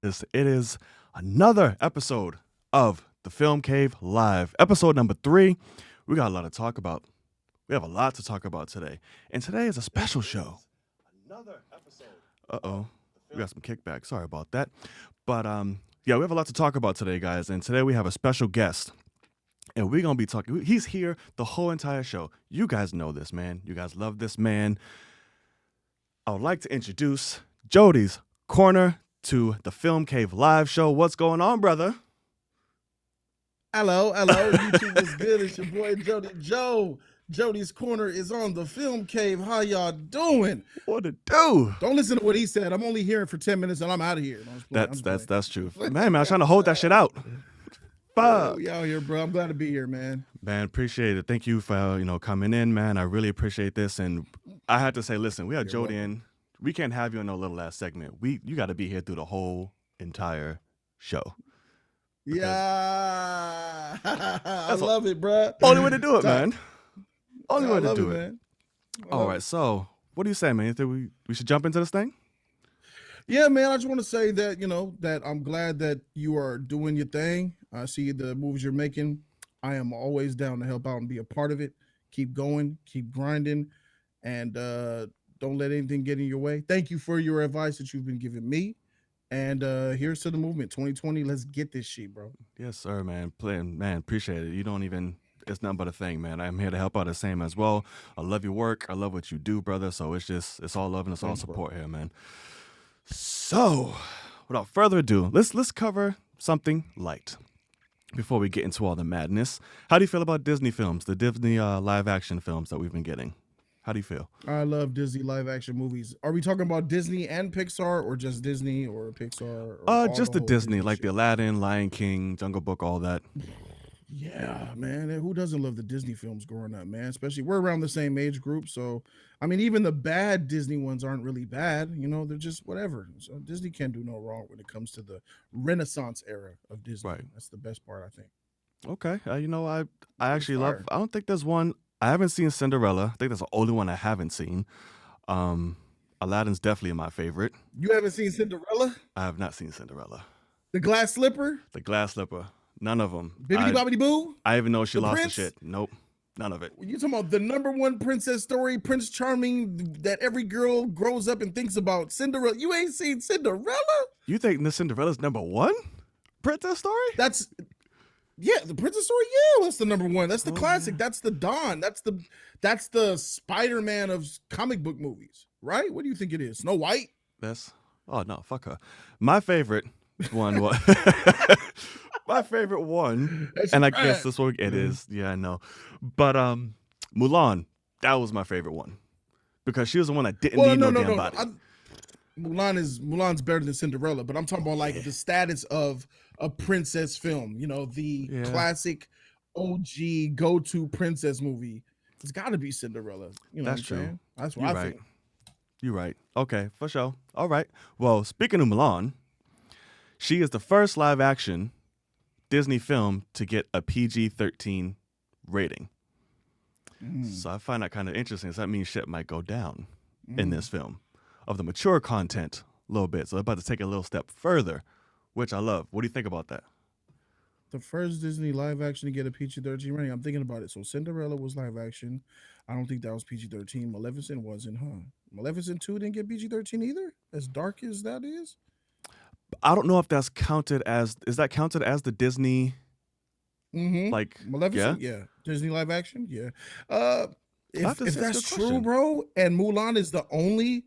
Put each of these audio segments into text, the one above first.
This it is another episode of the Film Cave Live, episode number 3. We got a lot to talk about. We have a lot to talk about today, and today is a special show. Another episode. Uh-oh, we got some kickback. Sorry about that, but yeah, we have a lot to talk about today, guys, and today we have a special guest. And we're going to be talking. He's here the whole entire show. You guys know this man. You guys love this man. I would like to introduce Jodys Corner to the Film Cave Live show. What's going on, brother? Hello. YouTube is good. It's your boy Jody. Jody's Corner is on the Film Cave. How y'all doing? What to do? Don't listen to what he said. I'm only hearing for 10 minutes and I'm out of here. That's true. Man, I was trying to hold that shit out. Fuck. We out here, bro. I'm glad to be here, man. Man, appreciate it. Thank you for coming in, man. I really appreciate this. And I had to say, listen, we had Jody in. We can't have you in no little ass segment. You got to be here through the whole entire show. Yeah, I love it, bro. Only way to do it, man. Only way to do it. Man. All right, so what do you say, man? You think we should jump into this thing? Yeah, man. I just want to say that that I'm glad that you are doing your thing. I see the moves you're making. I am always down to help out and be a part of it. Keep going, keep grinding, and don't let anything get in your way. Thank you for your advice that you've been giving me. And here's to the movement 2020. Let's get this shit, bro. Yes, sir, man. Man, appreciate it. You don't even, it's nothing but a thing, man. I'm here to help out the same as well. I love your work. I love what you do, brother. So it's all love and it's all support here, man. So without further ado, let's cover something light before we get into all the madness. How do you feel about Disney films, the Disney live action films that we've been getting? How do you feel? I love Disney live action movies. Are we talking about Disney and Pixar, or just Disney or Pixar? Or just the Disney, like the Aladdin, Lion King, Jungle Book, all that. Yeah, man. Who doesn't love the Disney films growing up, man? Especially we're around the same age group. So, I mean, even the bad Disney ones aren't really bad. They're just whatever. So Disney can't do no wrong when it comes to the Renaissance era of Disney. Right. That's the best part, I think. Okay. I actually love, I don't think there's one. I haven't seen Cinderella. I think that's the only one I haven't seen. Aladdin's definitely my favorite. You haven't seen Cinderella? I have not seen Cinderella. The Glass Slipper? The Glass Slipper. None of them. Bibbidi Bobbidi Boo? I even know she lost the shit. Nope. None of it. You talking about the number one princess story, Prince Charming, that every girl grows up and thinks about? Cinderella. You ain't seen Cinderella? You think the Cinderella's number one princess story? Yeah, the Princess Story. Yeah, that's the number one. That's the classic. Yeah. That's the Dawn. That's the Spider-Man of comic book movies, right? What do you think it is? Snow White? Oh no, fuck her. My favorite one was my favorite one, and I guess this one it is. Yeah, I know. But Mulan, that was my favorite one because she was the one that didn't need no damn body. Mulan's better than Cinderella, but I'm talking about like the status of a princess film, the classic OG go-to princess movie. It's got to be Cinderella. That's true. Saying? That's what I think. You're right. Okay, for sure. All right. Well, speaking of Mulan, she is the first live-action Disney film to get a PG-13 rating. So I find that kind of interesting. So that means shit might go down in this film of the mature content a little bit. So they're about to take it a little step further, which I love. What do you think about that? The first Disney live action to get a PG-13 rating. I'm thinking about it. So Cinderella was live action. I don't think that was PG-13. Maleficent wasn't, huh? Maleficent 2 didn't get PG-13 either? As dark as that is? I don't know if that's counted as, is that counted as the Disney, like, Maleficent? Yeah. Disney live action? Yeah. If that's true, bro, and Mulan is the only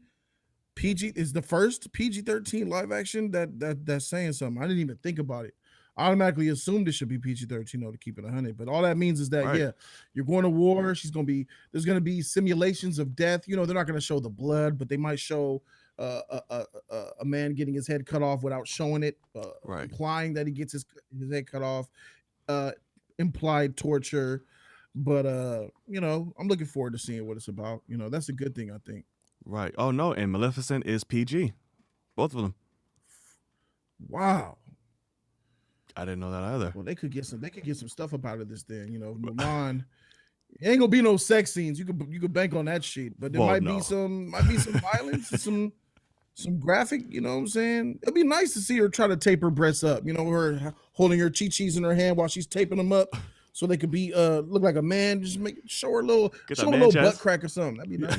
the first PG-13 live action that's saying something. I didn't even think about it. I automatically assumed it should be PG-13 to keep it 100. But all that means is that you're going to war. There's going to be simulations of death. They're not going to show the blood, but they might show a man getting his head cut off without showing it, implying that he gets his head cut off, implied torture. But I'm looking forward to seeing what it's about. That's a good thing, I think. Right. Oh no, and Maleficent is PG. Both of them. Wow. I didn't know that either. Well, they could get some stuff up out of this then. Mulan. It ain't gonna be no sex scenes. You could bank on that shit. But there might be some violence, some some graphic, you know what I'm saying? It'd be nice to see her try to tape her breasts up, you know, her holding her chi-chis in her hand while she's taping them up so they could be look like a man. Just show her a little butt crack or something. That'd be nice.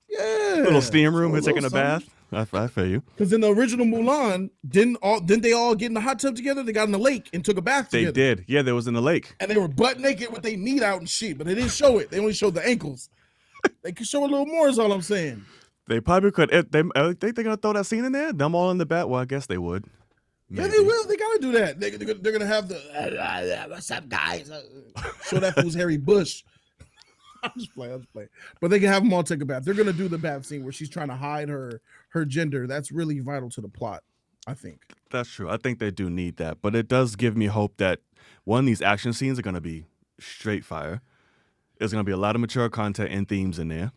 Yeah. Little steam room, and taking a bath. I feel you. Because in the original Mulan, didn't they all get in the hot tub together? They got in the lake and took a bath together. They did. Yeah, they was in the lake. And they were butt naked with their meat out and shit, but they didn't show it. They only showed the ankles. They could show a little more is all I'm saying. They probably could. They're going to throw that scene in there? Them all in the bath? Well, I guess they would. Maybe. Yeah, they will. They got to do that. They're going to have the, what's up, guys? Show that fool's Harry Bush. I'm just playing. But they can have them all take a bath. They're going to do the bath scene where she's trying to hide her gender. That's really vital to the plot, I think. That's true. I think they do need that. But it does give me hope that one of these action scenes are going to be straight fire. There's going to be a lot of mature content and themes in there.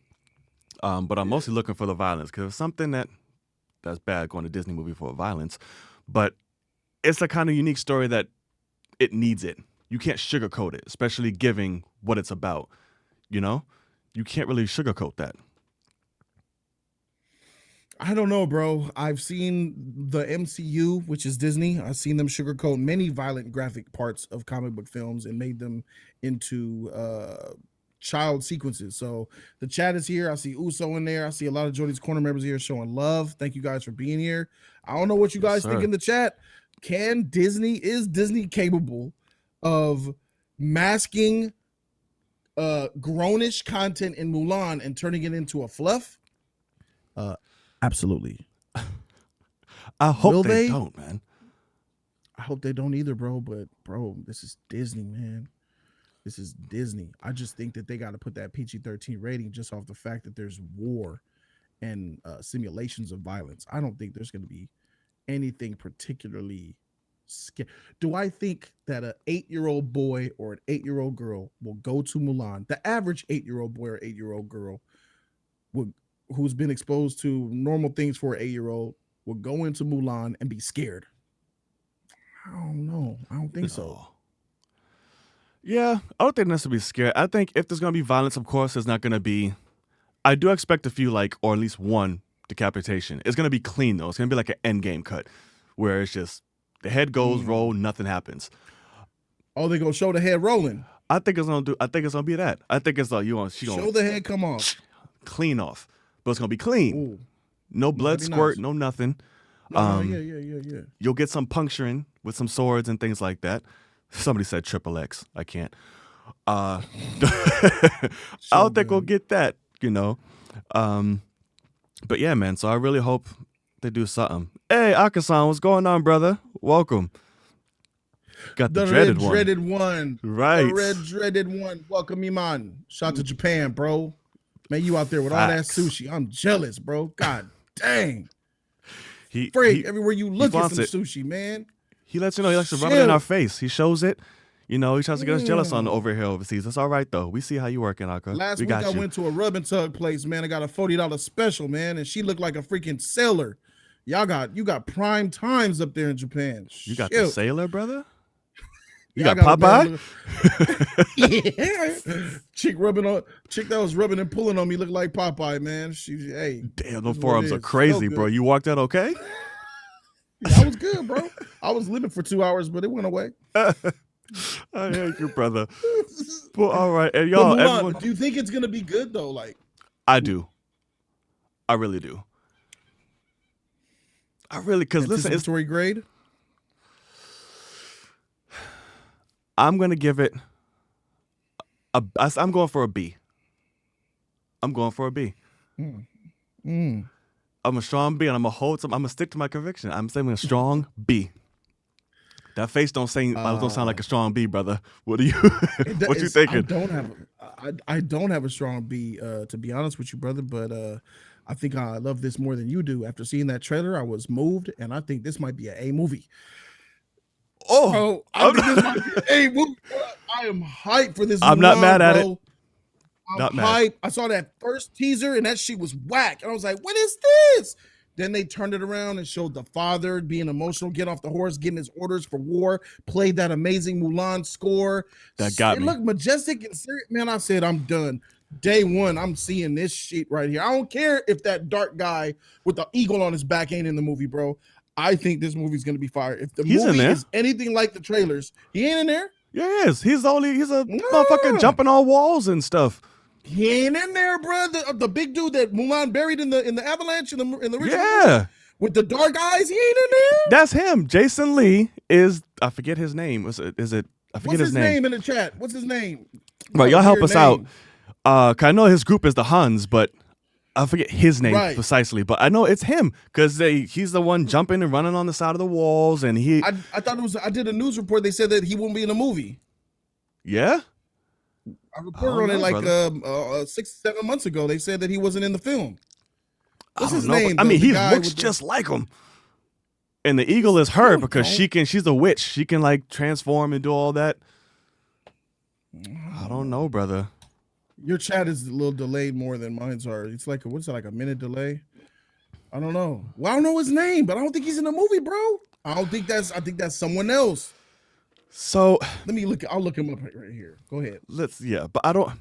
But I'm mostly looking for the violence because it's something that's bad going to Disney movie for violence. But it's a kind of unique story that it needs it. You can't sugarcoat it, especially given what it's about. You know, you can't really sugarcoat that. I don't know, bro. I've seen the MCU, which is Disney. I've seen them sugarcoat many violent graphic parts of comic book films and made them into child sequences. So the chat is here. I see Uso in there. I see a lot of Jodys Corner members here showing love. Thank you guys for being here. I don't know what you guys think in the chat. Is Disney capable of masking grownish content in Mulan and turning it into a fluff? Absolutely. I hope they don't, man. I hope they don't either, bro. But bro, this is Disney, man. This is Disney. I just think that they got to put that PG-13 rating just off the fact that there's war and simulations of violence. I don't think there's going to be anything particularly scary. Do I think that an 8-year-old boy or an 8-year-old girl will go to Mulan? The average 8-year-old boy or 8-year-old girl who's been exposed to normal things for an 8-year-old will go into Mulan and be scared. I don't know. I don't think so. Yeah, I don't think necessarily scared. I think if there's going to be violence, of course, there's not going to be... I do expect a few, or at least one decapitation. It's going to be clean, though. It's going to be like an endgame cut where it's just the head goes, roll, nothing happens. Oh, they're going to show the head rolling? I think it's going to be that. I think it's like, show the head come off. Clean off. But it's going to be clean. Ooh. No blood squirt, no nothing. Yeah. You'll get some puncturing with some swords and things like that. Somebody said XXX. I can't. I don't think we'll get that, But yeah, man. So I really hope they do something. Hey, Akasan, what's going on, brother? Welcome. Got the dreaded one. Right. The red dreaded one. Welcome, Iman. Shout to Japan, bro. Man, you out there with all that sushi. I'm jealous, bro. God dang. Everywhere you look at some sushi, man. He lets you know he likes to rub it in our face. He shows it. He tries to get us jealous on over here overseas. That's all right, though. We see how you working, Aka. Last week I went to a rub and tug place, man. I got a $40 special, man, and she looked like a freaking sailor. You got prime times up there in Japan. You got the sailor, brother? You got Popeye? Yeah. Chick that was rubbing and pulling on me looked like Popeye, man. Damn, those forearms are crazy, bro. You walked out okay? Yeah, I was good, bro. I was living for 2 hours, but it went away. I hate you, brother. Well, all right. And y'all, everyone... do you think it's going to be good, though? I do. I really do. Because listen, it's story grade. I'm going to give it I'm going for a B. I'm a strong B, and I'm going to stick to my conviction. I'm saying a strong B. That face don't sound like a strong B, brother. What you thinking? I don't have a strong B, to be honest with you, brother, but I think I love this more than you do. After seeing that trailer, I was moved, and I think this might be an A movie. Oh, I think this might be an A movie. I am hyped for this. I'm not mad at it. I'm hyped. I saw that first teaser, and that shit was whack. And I was like, what is this? Then they turned it around and showed the father being emotional, get off the horse, getting his orders for war, played that amazing Mulan score. That got me. It looked majestic and serious. Man, I said, I'm done. day one, I'm seeing this shit right here. I don't care if that dark guy with the eagle on his back ain't in the movie, bro. I think this movie's gonna be fire. If the movie is anything like the trailers, he ain't in there. Yeah, he is. He's a motherfucker jumping on walls and stuff. He ain't in there, bro. The big dude that Mulan buried in the avalanche in the original movie, with the dark eyes, he ain't in there. That's him. Jason Lee is, I forget his name. Is it? I forget his name. What's his name in the chat? What's his name? Right, y'all help us out. Cause I know his group is the Huns, but I forget his name precisely. But I know it's him because he's the one jumping and running on the side of the walls, and I thought it was. I did a news report. They said that he won't be in the movie. Yeah. I reported on it like 6-7 months ago. They said that he wasn't in the film. What's his name? I mean, he looks just like him. And the eagle is her because she's a witch. She can like transform and do all that. I don't know, brother. Your chat is a little delayed more than mine's are. It's like like a minute delay. I don't know. Well, I don't know his name, but I don't think he's in the movie, bro. I think that's someone else. So let me look. I'll look him up right here. Go ahead. But I don't.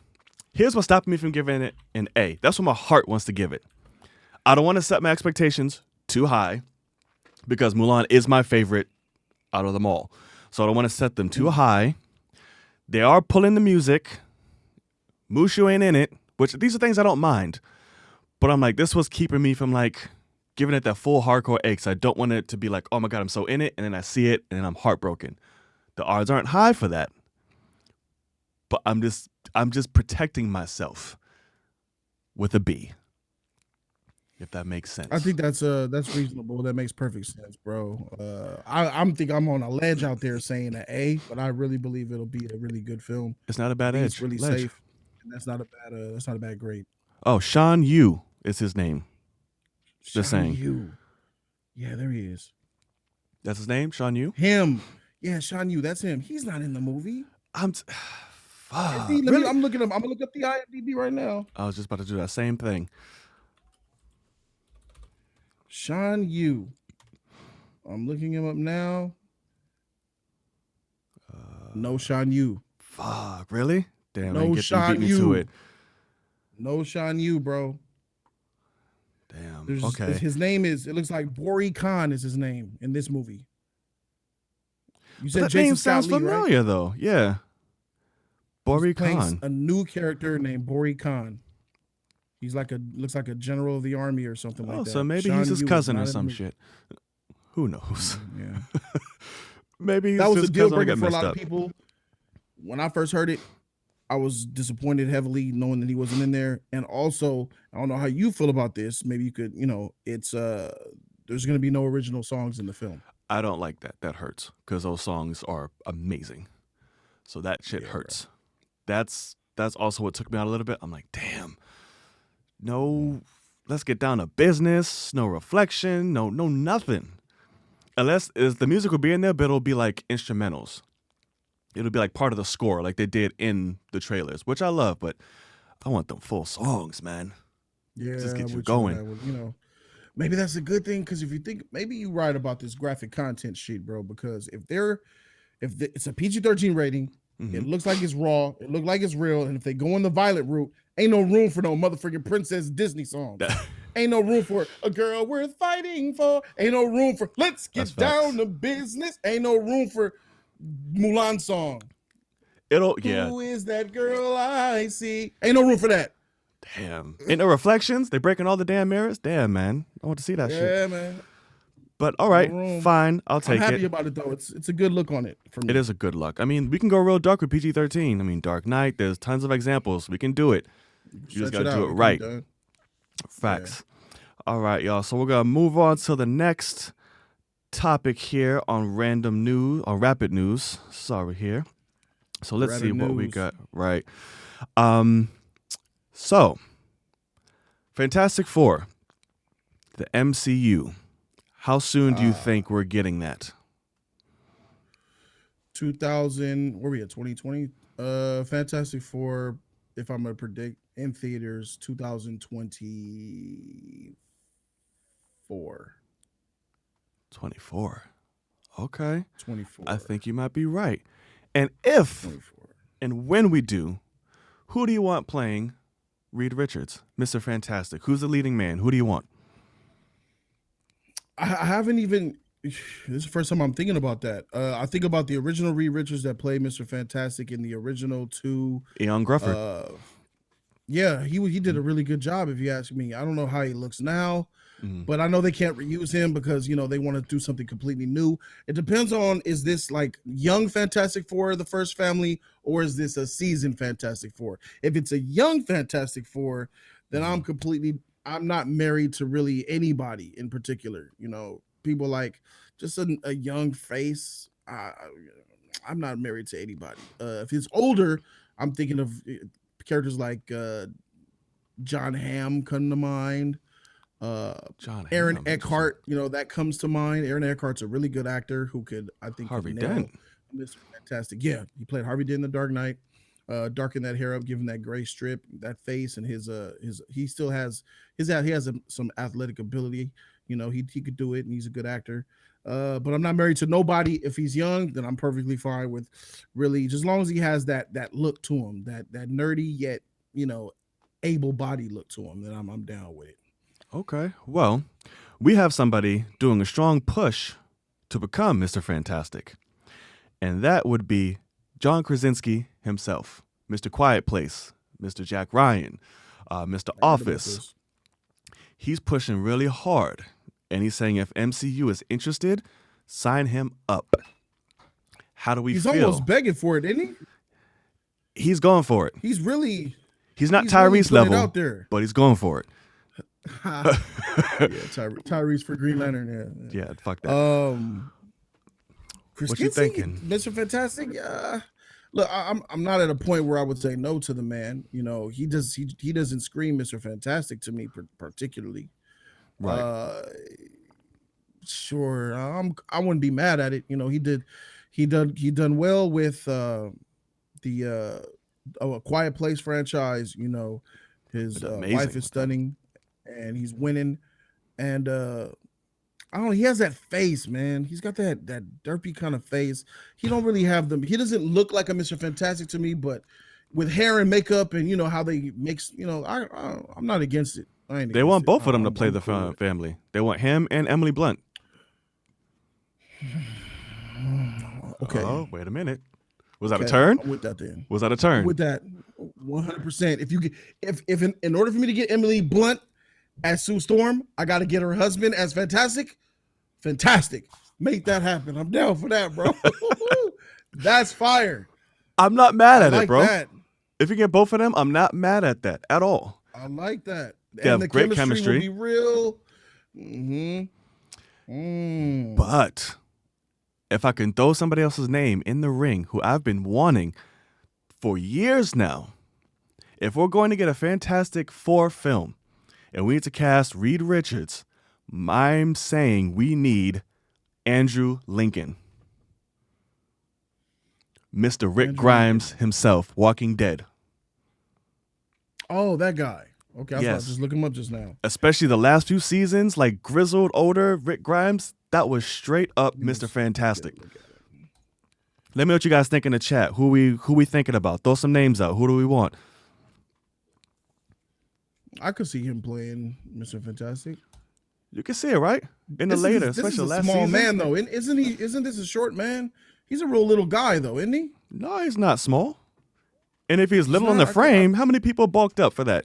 Here's what's stopping me from giving it an A. That's what my heart wants to give it. I don't want to set my expectations too high because Mulan is my favorite out of them all. So I don't want to set them too high. They are pulling the music. Mushu ain't in it, which these are things I don't mind. But I'm like, this was keeping me from like giving it that full hardcore A because I don't want it to be like, oh my God, I'm so in it. And then I see it and then I'm heartbroken. The odds aren't high for that. But I'm just protecting myself with a B. If that makes sense. I think that's reasonable. That makes perfect sense, bro. I think I'm on a ledge out there saying an A, but I really believe it'll be a really good film. It's not a bad edge. It's really safe, and that's not a bad grade. Oh, Sean Yu is his name. Just saying. Yu. Yeah, there he is. That's his name, Sean Yu. Him. Yeah, Sean Yu. That's him. He's not in the movie. I'm looking up. I'm gonna look up the IMDb right now. I was just about to do that same thing. Sean Yu. I'm looking him up now. No Sean Yu. Fuck, really? Damn, no Sean Yu. To it. No Sean Yu, bro. Damn. Okay. His name is. It looks like Bori Khan is his name in this movie. You said that name sounds familiar, right? Though. Yeah. Bori Khan. A new character named Bori Khan. He's looks like a general of the army or something like that. So maybe he's his cousin or some shit. Who knows? Yeah. Maybe that was a deal breaker for a lot of people. When I first heard it, I was disappointed heavily knowing that he wasn't in there. And also, I don't know how you feel about this. Maybe you could, it's there's gonna be no original songs in the film. I don't like that. That hurts because those songs are amazing. So that shit hurts. Bro. That's also what took me out a little bit. I'm like, damn. No, let's get down to business. No reflection. No nothing. Unless the music will be in there, but it'll be like instrumentals. It'll be like part of the score, like they did in the trailers, which I love. But I want them full songs, man. Yeah, just get you going. Maybe that's a good thing because if you think, maybe you write about this graphic content sheet, bro. Because if it's a PG-13 rating. Mm-hmm. It looks like it's raw. It looks like it's real. And if they go in the violent route, ain't no room for no motherfucking Princess Disney songs. Ain't no room for a girl worth fighting for. Ain't no room for let's get down to business. Ain't no room for Mulan song. Who is that girl I see? Ain't no room for that. Damn. Ain't no reflections? They breaking all the damn mirrors? Damn, man. I want to see that shit. Yeah, man. But all right, fine. I'll take it. I'm happy about it though. It's a good look on it for me. It is a good look. I mean, we can go real dark with PG-13. I mean, Dark Knight. There's tons of examples. We can do it. You just gotta do it right. Facts. Yeah. All right, y'all. So we're gonna move on to the next topic here on random news, on rapid news. Sorry here. So let's see what we got. Right. So Fantastic Four, the MCU. How soon do you think we're getting that? 2000, where are we at? 2020? Fantastic Four, if I'm going to predict, in theaters, 2024. 24. Okay. 24. I think you might be right. And if 24. And when we do, who do you want playing Reed Richards, Mr. Fantastic. Who's the leading man? Who do you want? I haven't even. This is the first time I'm thinking about that. I think about the original Reed Richards that played Mr. Fantastic in the original two. Eon Grufford. Yeah, he did a really good job. If you ask me, I don't know how he looks now, but I know they can't reuse him because they want to do something completely new. It depends on, is this like young Fantastic Four, the first family, or is this a seasoned Fantastic Four? If it's a young Fantastic Four, then I'm not married to really anybody in particular. People like just a young face. I'm not married to anybody. If it's older, I'm thinking of characters like John Hamm come to mind. Aaron Eckhart, that comes to mind. Aaron Eckhart's a really good actor who could, I think, Harvey Dent. Mr. Fantastic. Yeah, he played Harvey Dent in The Dark Knight. Darken that hair up, give him that gray strip, that face, and his he still has he has some athletic ability. He could do it, and he's a good actor. But I'm not married to nobody. If he's young, then I'm perfectly fine with, really, just as long as he has that look to him, that nerdy yet able body look to him, then I'm down with it. Okay, well, we have somebody doing a strong push to become Mr. Fantastic, and that would be John Krasinski himself, Mr. Quiet Place, Mr. Jack Ryan, Mr. Office. He's pushing really hard, and he's saying if MCU is interested, sign him up. How do we feel? He's almost begging for it, isn't he? He's going for it. He's not Tyrese really level, out there. But he's going for it. Tyrese for Green Lantern. Yeah, fuck that. What you thinking, Mr. Fantastic? Look, I'm not at a point where I would say no to the man. He doesn't scream Mr. Fantastic to me particularly. Right. Sure. I wouldn't be mad at it. He done well with the A Quiet Place franchise. His wife is stunning, and he's winning. And I don't know, he has that face, man. He's got that derpy kind of face. He don't really have them. He doesn't look like a Mr. Fantastic to me, but with hair and makeup and how they mix, I'm not against it. They want both of them to play the family. They want him and Emily Blunt. Okay. Oh, wait a minute. Was that a turn? I'm with that then. Was that a turn? With that, 100%. If in order for me to get Emily Blunt as Sue Storm, I got to get her husband as Fantastic. Make that happen. I'm down for that, bro. That's fire. I'm not mad at it, bro. That. If you get both of them, I'm not mad at that at all. I like that. They have great chemistry. Will be real. But if I can throw somebody else's name in the ring who I've been wanting for years now, if we're going to get a Fantastic Four film and we need to cast Reed Richards, I'm saying we need Andrew Lincoln. Mr. Rick Grimes himself, Walking Dead. Oh, that guy. Okay, I was just looking him up just now. Especially the last few seasons, like grizzled, older Rick Grimes, that was straight up Mr. Fantastic. Let me know what you guys think in the chat. Who we thinking about? Throw some names out. Who do we want? I could see him playing Mr. Fantastic. You can see it, right? Especially last small season. Man though, isn't he? Isn't this a short man? He's a real little guy though, isn't he? No, he's not small. And if he's little in the frame, how many people bulked up for that?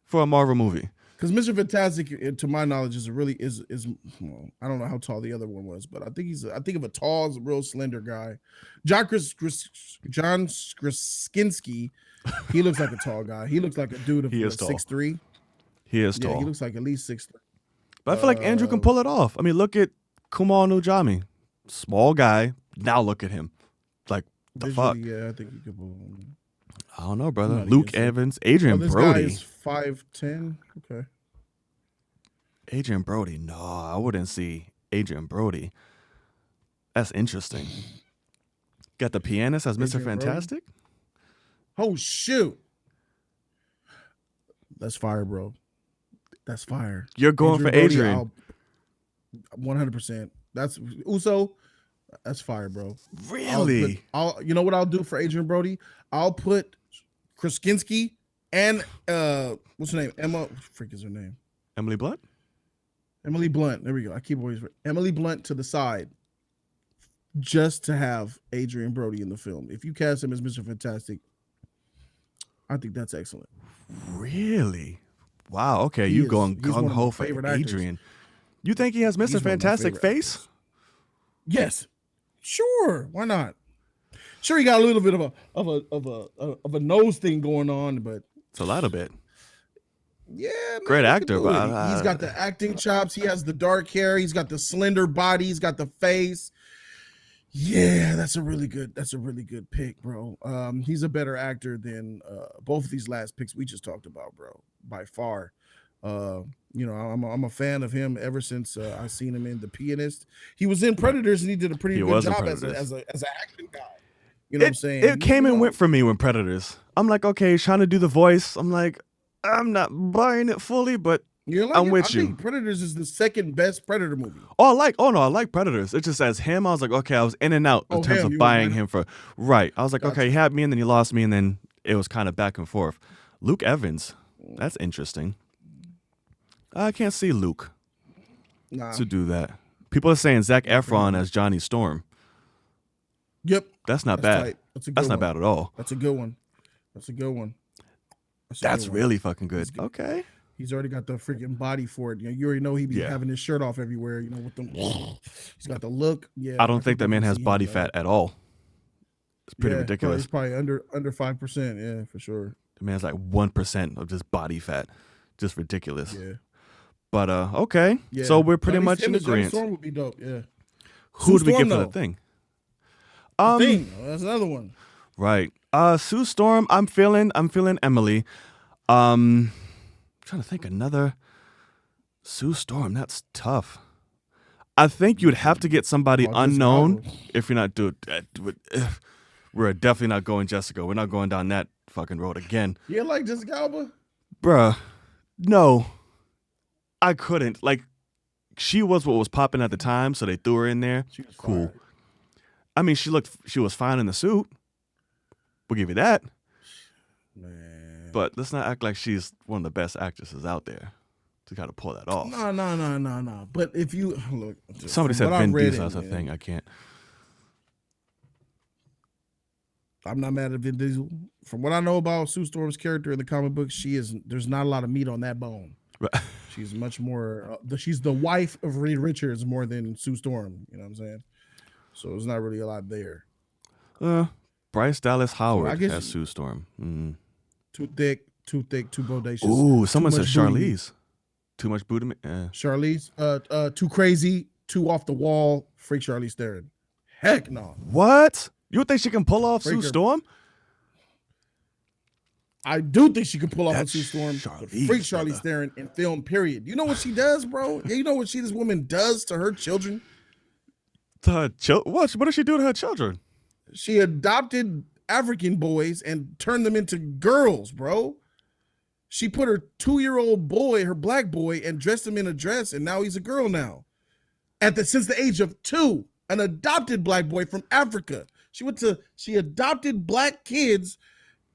For a Marvel movie? Because Mr. Fantastic, to my knowledge, is well, I don't know how tall the other one was, but I think of a tall, real slender guy. John Krasinski, he looks like a tall guy. He looks like a dude of 6'3". He is tall. Yeah, he looks like at least 6'3". But I feel like Andrew can pull it off. I mean, look at Kumail Nanjiani. Small guy. Now look at him. Like, the fuck? Yeah, I think he could pull it. I don't know, brother. Luke Evans, Adrian this Brody. This guy is 5'10". Okay. Adrian Brody. No, I wouldn't see Adrian Brody. That's interesting. Got the pianist as Mr. Fantastic? Oh, shoot. That's fire, bro. That's fire. You're going for Adrian. 100%. That's Uso. That's fire, bro. Really? You know what I'll do for Adrian Brody? I'll put Krasinski And what's her name? Emma. What the freak is her name? Emily Blunt. Emily Blunt. There we go. I keep always Emily Blunt to the side, just to have Adrian Brody in the film. If you cast him as Mr. Fantastic, I think that's excellent. Really? Wow. Okay, you going gung ho for Adrian? You think he has Mr. Fantastic face? Yes. Sure. Why not? Sure, he got a little bit of a nose thing going on, but it's a little bit. Yeah, man, great actor. But he's got the acting chops. He has the dark hair. He's got the slender body. He's got the face. Yeah, that's a really good pick, bro. He's a better actor than both of these last picks we just talked about, bro, by far. I'm a fan of him ever since I seen him in The Pianist. He was in Predators and he did a pretty good job as an acting guy. You know what I'm saying? It came and went for me when Predators. I'm like, okay, he's trying to do the voice. I'm like, I'm not buying it fully, but I'm with you. I think Predators is the second best Predator movie. I like Predators. It just as him, I was like, okay, I was in and out in terms of buying him for right. I was like, okay, he had me and then he lost me and then it was kind of back and forth. Luke Evans, that's interesting. I can't see Luke to do that. People are saying Zac Efron as Johnny Storm. Yep. That's not bad. That's not bad at all. That's a good one. That's really fucking good. Okay. He's already got the freaking body for it. You already know he be having his shirt off everywhere. With them. He's got the look. Yeah. I don't think that man has body fat at all. It's pretty ridiculous. It's probably under 5%. Yeah, for sure. The man's like 1% of just body fat. Just ridiculous. Yeah. But okay. Yeah. So we're pretty much in agreement. Storm would be dope. Yeah. Who do we give for the thing? That's another one. Right. Sue Storm, I'm feeling Emily. Trying to think another Sue Storm. That's tough. I think you'd have to get somebody unknown if you're not doing. We're definitely not going Jessica. We're not going down that fucking road again. You like Jessica Alba? Bruh, no. I couldn't. Like, she was what was popping at the time, so they threw her in there. She was cool. Fired. I mean, she was fine in the suit. We'll give you that. Man. But let's not act like she's one of the best actresses out there to kind of pull that off. No. But if you look, somebody said Vin Diesel has a thing. I can't. I'm not mad at Vin Diesel. From what I know about Sue Storm's character in the comic book, there's not a lot of meat on that bone. Right. She's much more. She's the wife of Reed Richards more than Sue Storm. You know what I'm saying? So there's not really a lot there. Bryce Dallas Howard as Sue Storm. Mm. Too thick, too bodacious. Ooh, someone said Charlize. Too much booty. Charlize, too crazy, too off the wall. Freak Charlize Theron. Heck no. What? You think she can pull off Sue Storm? I do think she can pull off Sue Storm. Freak Charlize Theron in film, period. You know what she does, bro? You know what this woman does to her children? What does she do to her children? She adopted African boys and turned them into girls, bro. She put her 2-year-old boy, her black boy, and dressed him in a dress, and now he's a girl now. Since the age of 2, an adopted black boy from Africa. She adopted black kids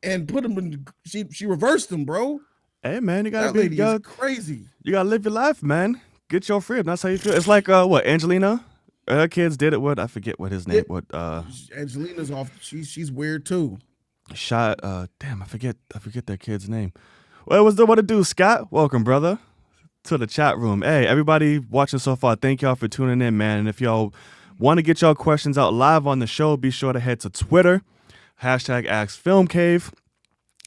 and put them in. She reversed them, bro. Hey man, you gotta be crazy. You gotta live your life, man. Get your freedom. That's how you feel. It's like what Angelina. Her kids did it. I forget what his name. Angelina's off. She's weird too. Damn, I forget their kid's name. Well, what it do, Scott? Welcome, brother, to the chat room. Hey, everybody watching so far, thank y'all for tuning in, man. And if y'all want to get y'all questions out live on the show, be sure to head to Twitter, #AskFilmCave,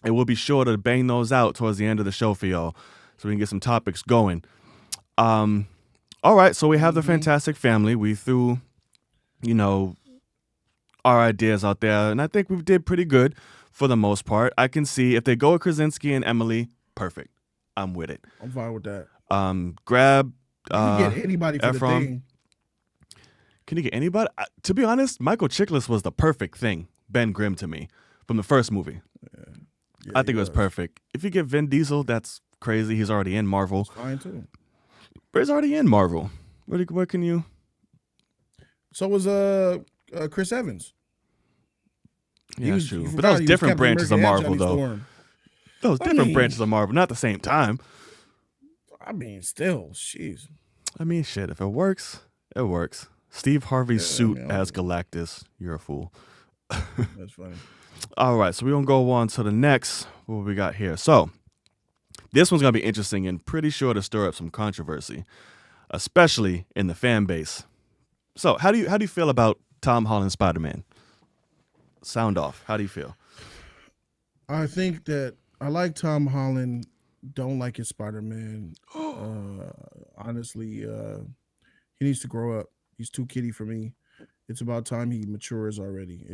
and we'll be sure to bang those out towards the end of the show for y'all, so we can get some topics going. All right, so we have the Fantastic Family. We threw, our ideas out there, and I think we did pretty good for the most part. I can see if they go with Krasinski and Emily, perfect. I'm with it. I'm fine with that. Grab you can get anybody for Efron. The thing. Can you get anybody? To be honest, Michael Chiklis was the perfect thing. Ben Grimm to me from the first movie. Yeah, I think it was perfect. If you get Vin Diesel, that's crazy. He's already in Marvel. That's fine too. But he's already in Marvel. Where can you? So was Chris Evans. Yeah, that's true. But that was different branches of Marvel, though. Those different branches of Marvel, not at the same time. I mean, still, jeez. I mean, shit. If it works, it works. Steve Harvey's suit as Galactus. You're a fool. That's funny. All right, so we're going to go on to the next, what we got here. So, this one's going to be interesting and pretty sure to stir up some controversy, especially in the fan base. So, how do you feel about Tom Holland's Spider-Man? Sound off. How do you feel? I think that I like Tom Holland, don't like his Spider-Man. Honestly, he needs to grow up. He's too kiddie for me. It's about time he matures already.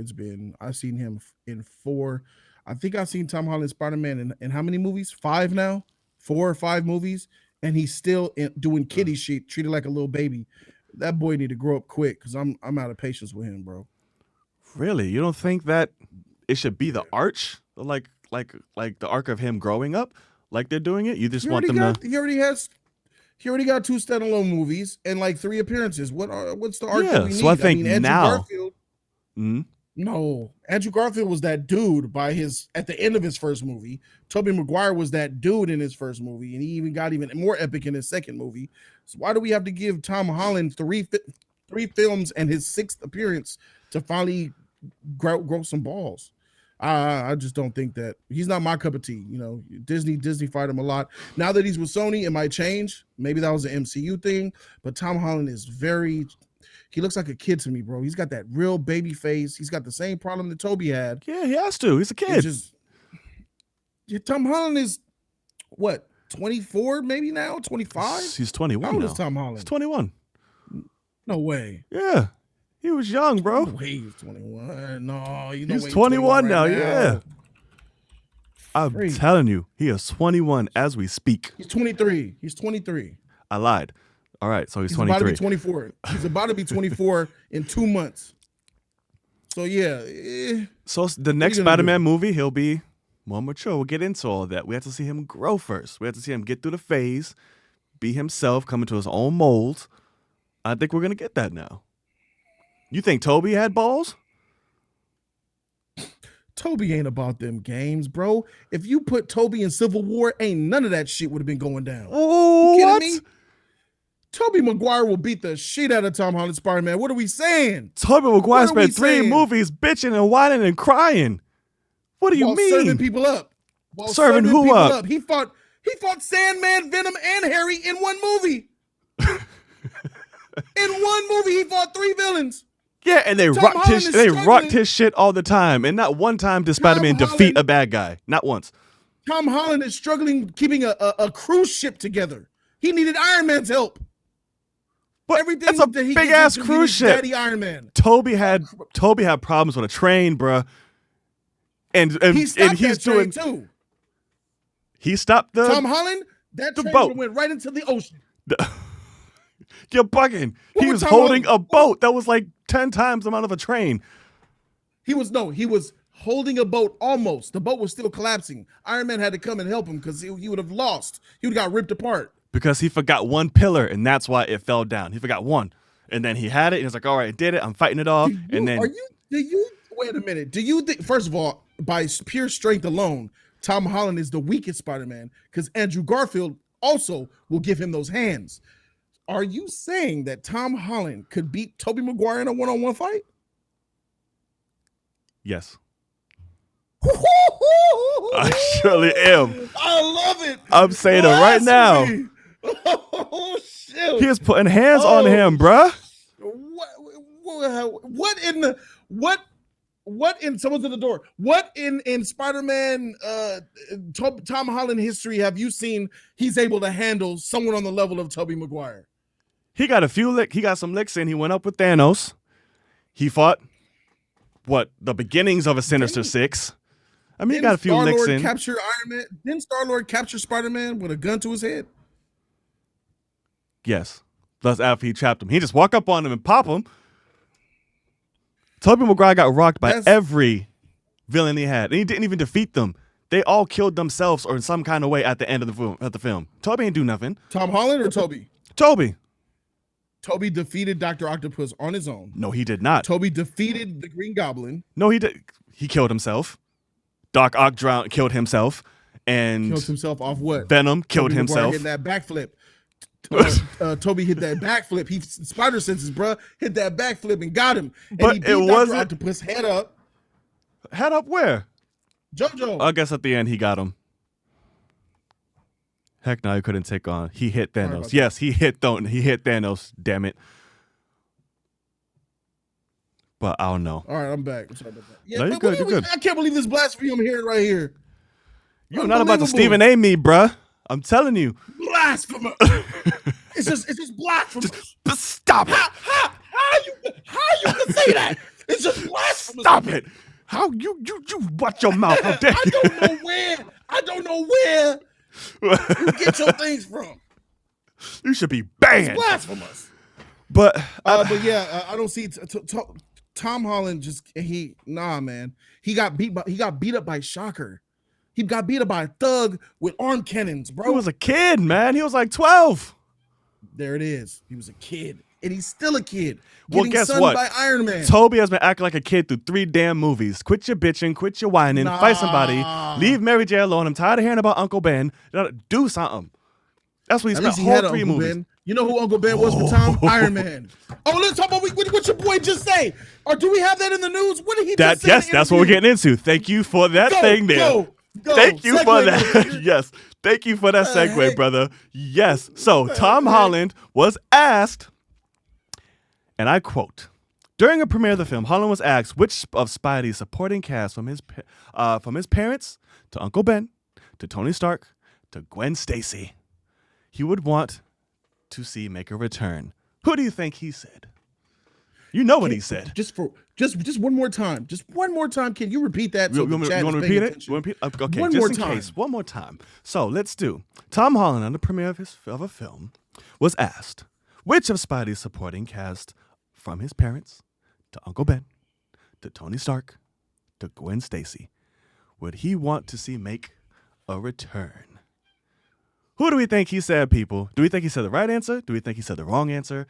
I've seen him in 4. I think I've seen Tom Holland Spider-Man in how many movies? 5 now? 4 or 5 movies? And he's still doing kiddie shit, treated like a little baby. That boy need to grow up quick because I'm out of patience with him, bro. Really? You don't think that it should be the arch? Like the arc of him growing up? Like they're doing it? You just want them to... He already got 2 standalone movies and like 3 appearances. What's the arc that we need? So I think Andrew now... Garfield, no, Andrew Garfield was that dude at the end of his first movie. Tobey Maguire was that dude in his first movie, and he even got even more epic in his second movie. So why do we have to give Tom Holland 3 films and his 6th appearance to finally grow some balls? I just don't think that he's not my cup of tea. You know, Disney fight him a lot. Now that he's with Sony, it might change. Maybe that was an MCU thing, but Tom Holland is he looks like a kid to me, bro. He's got that real baby face. He's got the same problem that Tobey had. Yeah, he has to. He's a kid. Tom Holland is what, 24 maybe now? 25? He's 21 How old now. is Tom Holland? He's 21. No way. Yeah. He was young, bro. No way he's 21. No, he's 21 now. Yeah. I'm telling you, he is 21 as we speak. He's 23. He's 23. I lied. All right, so he's 23. About to be 24. He's about to be 24 in 2 months. So yeah. So the next Spider-Man movie, he'll be more mature. We'll get into all of that. We have to see him grow first. We have to see him get through the phase, be himself, come into his own mold. I think we're gonna get that now. You think Tobey had balls? Tobey ain't about them games, bro. If you put Tobey in Civil War, ain't none of that shit would have been going down. Oh, you what? kidding me? Tobey Maguire will beat the shit out of Tom Holland Spider-Man. What are we saying? Tobey Maguire spent 3 movies bitching and whining and crying. What do you mean? Serving people up. Serving who up? He fought Sandman, Venom, and Harry in one movie. In one movie, he fought 3 villains. Yeah, and they rocked his shit all the time. And not one time did Spider-Man defeat a bad guy. Not once. Tom Holland is struggling keeping a cruise ship together. He needed Iron Man's help. But everything that's a big ass cruise ship. Daddy Iron Man. Tobey had problems with a train, bruh. And he's doing too. He stopped Tom Holland. That train boat went right into the ocean. You're bugging. He was holding a boat that was like 10 times the amount of a train. He was holding a boat almost. The boat was still collapsing. Iron Man had to come and help him because he would have lost. He would have got ripped apart. Because he forgot one pillar, and that's why it fell down. He forgot one. And then he had it, and he's like, all right, I did it. I'm fighting it off. Wait a minute. Do you think, first of all, by pure strength alone, Tom Holland is the weakest Spider-Man because Andrew Garfield also will give him those hands. Are you saying that Tom Holland could beat Tobey Maguire in a one-on-one fight? Yes. I surely am. I love it. I'm saying it right now. Oh, shit. He is putting hands on him, bruh. What in someone's at the door? What in Spider-Man Tom Holland history have you seen he's able to handle someone on the level of Tobey Maguire? He got some licks in. He went up with Thanos. He fought the beginnings of a Sinister Six. I mean, he got a few licks in. Capture Iron Man? Didn't Star-Lord capture Spider-Man with a gun to his head? Yes. That's after he trapped him. He just walk up on him and pop him. Tobey Maguire got rocked by every villain he had. And he didn't even defeat them. They all killed themselves or in some kind of way at the end of the film. Tobey ain't do nothing. Tom Holland or Tobey? Tobey. Tobey defeated Dr. Octopus on his own. No, he did not. Tobey defeated the Green Goblin. No, he did. He killed himself. Doc Ock killed himself. And killed himself off what? Venom killed himself. Hit that backflip. Toby hit that backflip. He spider senses, bro. Hit that backflip and got him. And But he beat it Dr. wasn't. Octopus head up. Head up where? JoJo. I guess at the end he got him. Heck no, he couldn't take on. He hit Thanos. Yes, he hit Thanos. Damn it. But I don't know. All right, I'm back. I'm sorry about that. Yeah, no, you're good. You're good. I can't believe this blasphemy I'm hearing right here. You're not about to Stephen A. me, bruh. I'm telling you. Blasphemous. It's just blasphemous. Just stop it. How you can say that? It's just blasphemous. Stop it. How you watch your mouth? How dare you? I don't know where you get your things from. You should be banned. It's blasphemous. But yeah, I don't see Tom Holland. Man. He got beat up by Shocker. He got beat up by a thug with arm cannons, bro. He was a kid, man. He was like 12. There it is. He was a kid, and he's still a kid. Well, guess what? By Iron Man. Toby has been acting like a kid through 3 damn movies. Quit your bitching, quit your whining, fight somebody, leave Mary J alone. I'm tired of hearing about Uncle Ben. Do something. That's what he spent whole 3 movies. Ben. You know who Uncle Ben was for Tom? Iron Man. Oh, let's talk about what your boy just say. Or do we have that in the news? What did he just say? Yes, that's what we're getting into. Thank you for that thing there. Go. Thank you for that. Yes. Thank you for that segue, brother. Yes. So Tom Holland was asked, and I quote, during a premiere of the film, Holland was asked which of Spidey's supporting cast from his parents to Uncle Ben to Tony Stark to Gwen Stacy he would want to see make a return. Who do you think he said? You know what he said. Just one more time. Just one more time. Can you repeat that? You want to repeat it? Okay, one more time. One more time. So let's do. Tom Holland, on the premiere of a film, was asked which of Spidey's supporting cast from his parents to Uncle Ben to Tony Stark to Gwen Stacy would he want to see make a return? Who do we think he said, people? Do we think he said the right answer? Do we think he said the wrong answer?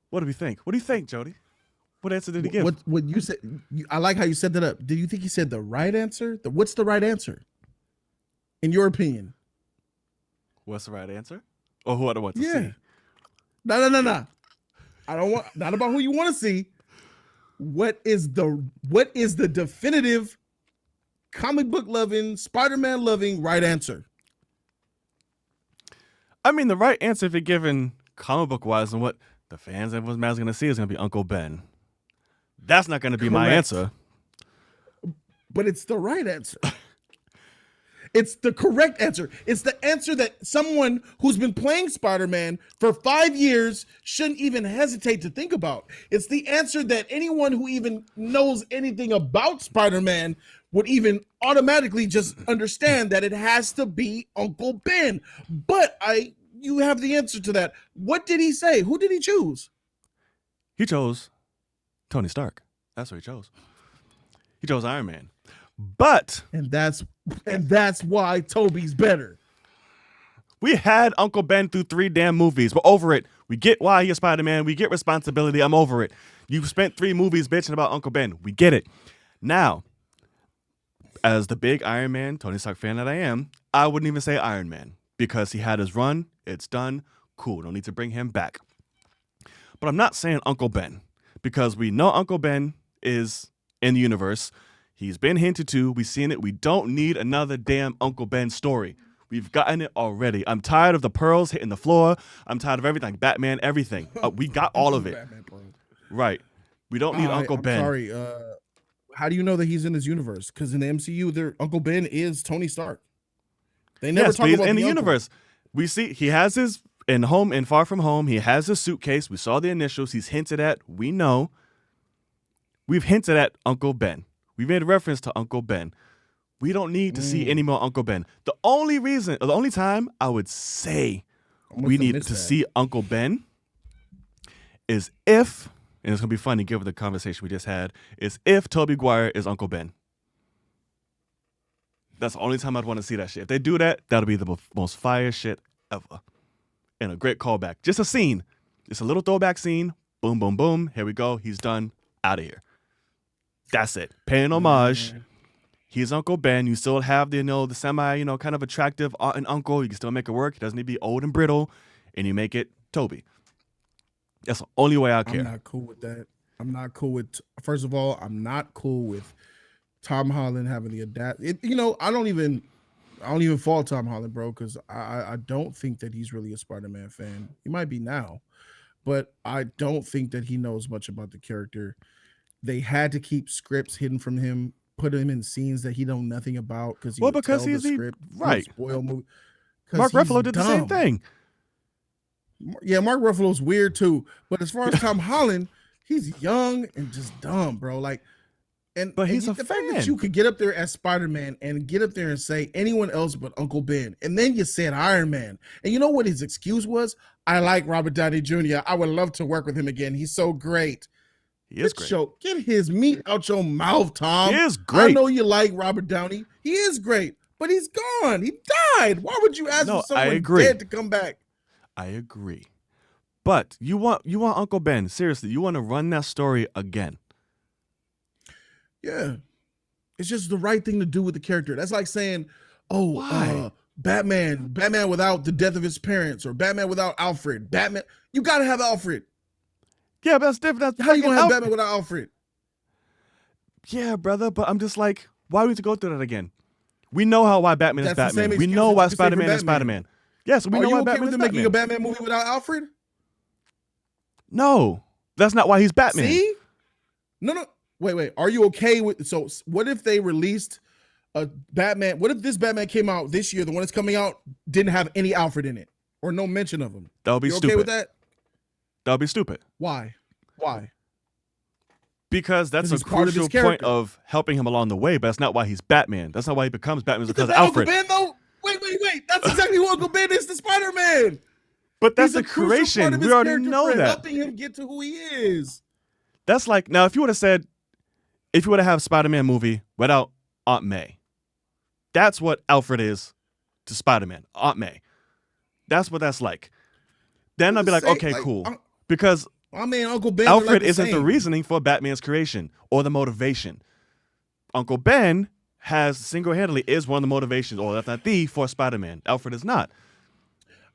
What do we think? What do you think, Jody? What answer did he give? What you said? I like how you set that up. Did you think he said the right answer? What's the right answer, in your opinion? What's the right answer? Or who I don't want to see? No. I don't want. Not about who you want to see. What is the definitive comic book loving, Spider-Man loving right answer? I mean, the right answer, if you're given comic book wise, and what the fans and what man's going to see is going to be Uncle Ben. That's not going to be my answer. But it's the right answer. It's the correct answer. It's the answer that someone who's been playing Spider-Man for 5 years shouldn't even hesitate to think about. It's the answer that anyone who even knows anything about Spider-Man would even automatically just understand that it has to be Uncle Ben. But you have the answer to that. What did he say? Who did he choose? He chose Tony Stark. That's what he chose. He chose Iron Man. But and that's why Toby's better. We had Uncle Ben through 3 damn movies. We're over it. We get why he's Spider-Man. We get responsibility. I'm over it. You've spent 3 movies bitching about Uncle Ben. We get it. Now, as the big Iron Man, Tony Stark fan that I am, I wouldn't even say Iron Man because he had his run. It's done. Cool. Don't need to bring him back. But I'm not saying Uncle Ben because we know Uncle Ben is in the universe. He's been hinted to. We've seen it. We don't need another damn Uncle Ben story. We've gotten it already. I'm tired of the pearls hitting the floor. I'm tired of everything. Batman, everything. We got all of it. Right. We don't need Uncle Ben. Sorry. How do you know that he's in this universe? Because in the MCU, Uncle Ben is Tony Stark. They never talk about in the uncle. Universe. We see he has his in Far From Home. He has his suitcase. We saw the initials. He's hinted at. We know. We've hinted at Uncle Ben. We made a reference to Uncle Ben. We don't need to see any more Uncle Ben. The only time I would say we need to see Uncle Ben is if, and it's going to be funny given the conversation we just had, is if Tobey Maguire is Uncle Ben. That's the only time I'd want to see that shit. If they do that, that'll be the most fire shit ever. And a great callback. Just a scene. Just a little throwback scene. Boom, boom, boom. Here we go. He's done. Out of here. That's it. Paying homage He's Uncle Ben. You still have the the semi kind of attractive aunt and uncle. You can still make it work. He doesn't need to be old and brittle, and you make it Toby. That's the only way I care. I'm not cool with that. I'm not cool with. First of all, I'm not cool with Tom Holland having the adapt. I don't even fault Tom Holland, bro, because I don't think that he's really a Spider-Man fan. He might be now, but I don't think that he knows much about the character. They had to keep scripts hidden from him, put him in scenes that he know nothing about because he's the script, right. Spoil movie. Mark Ruffalo did the same thing. Yeah, Mark Ruffalo's weird too. But as far as Tom Holland, he's young and just dumb, bro. But he's the fact that you could get up there as Spider-Man and get up there and say anyone else but Uncle Ben, and then you said Iron Man. And you know what his excuse was? I like Robert Downey Jr. I would love to work with him again. He's so great. He is great. Get his meat out your mouth, Tom. He is great. I know you like Robert Downey. He is great, but he's gone. He died. Why would you ask for someone dead to come back? I agree. But you want Uncle Ben. Seriously, you want to run that story again. Yeah. It's just the right thing to do with the character. That's like saying, why? Batman without the death of his parents, or Batman without Alfred. Batman, you got to have Alfred. Yeah, but that's different. How you gonna have Batman without Alfred? Yeah, brother, but I'm just like, why do we have to go through that again? We know why Batman is Batman. We know why Spider-Man is Spider-Man. Yes, we know why Batman is Batman. Making a Batman movie without Alfred? No, that's not why he's Batman. See? No. Wait. Are you okay with? So, what if they released a Batman? What if this Batman came out this year? The one that's coming out didn't have any Alfred in it, or no mention of him. That would be stupid. Okay with that? That would be stupid. Why? Because that's a crucial point of helping him along the way, but that's not why he's Batman. That's not why he becomes Batman. It's because of Alfred. Uncle Ben, though? Wait. That's exactly who Uncle Ben is to Spider-Man. But that's a creation. We already know that. Helping him get to who he is. That's like, now, if you would have had a Spider-Man movie without Aunt May, that's what Alfred is to Spider-Man. Aunt May. That's what that's like. Then I'd be like, okay, cool. Because Uncle Ben, Alfred isn't the reasoning for Batman's creation or the motivation. Uncle Ben single-handedly is one of the motivations, or that's not for Spider-Man. Alfred is not.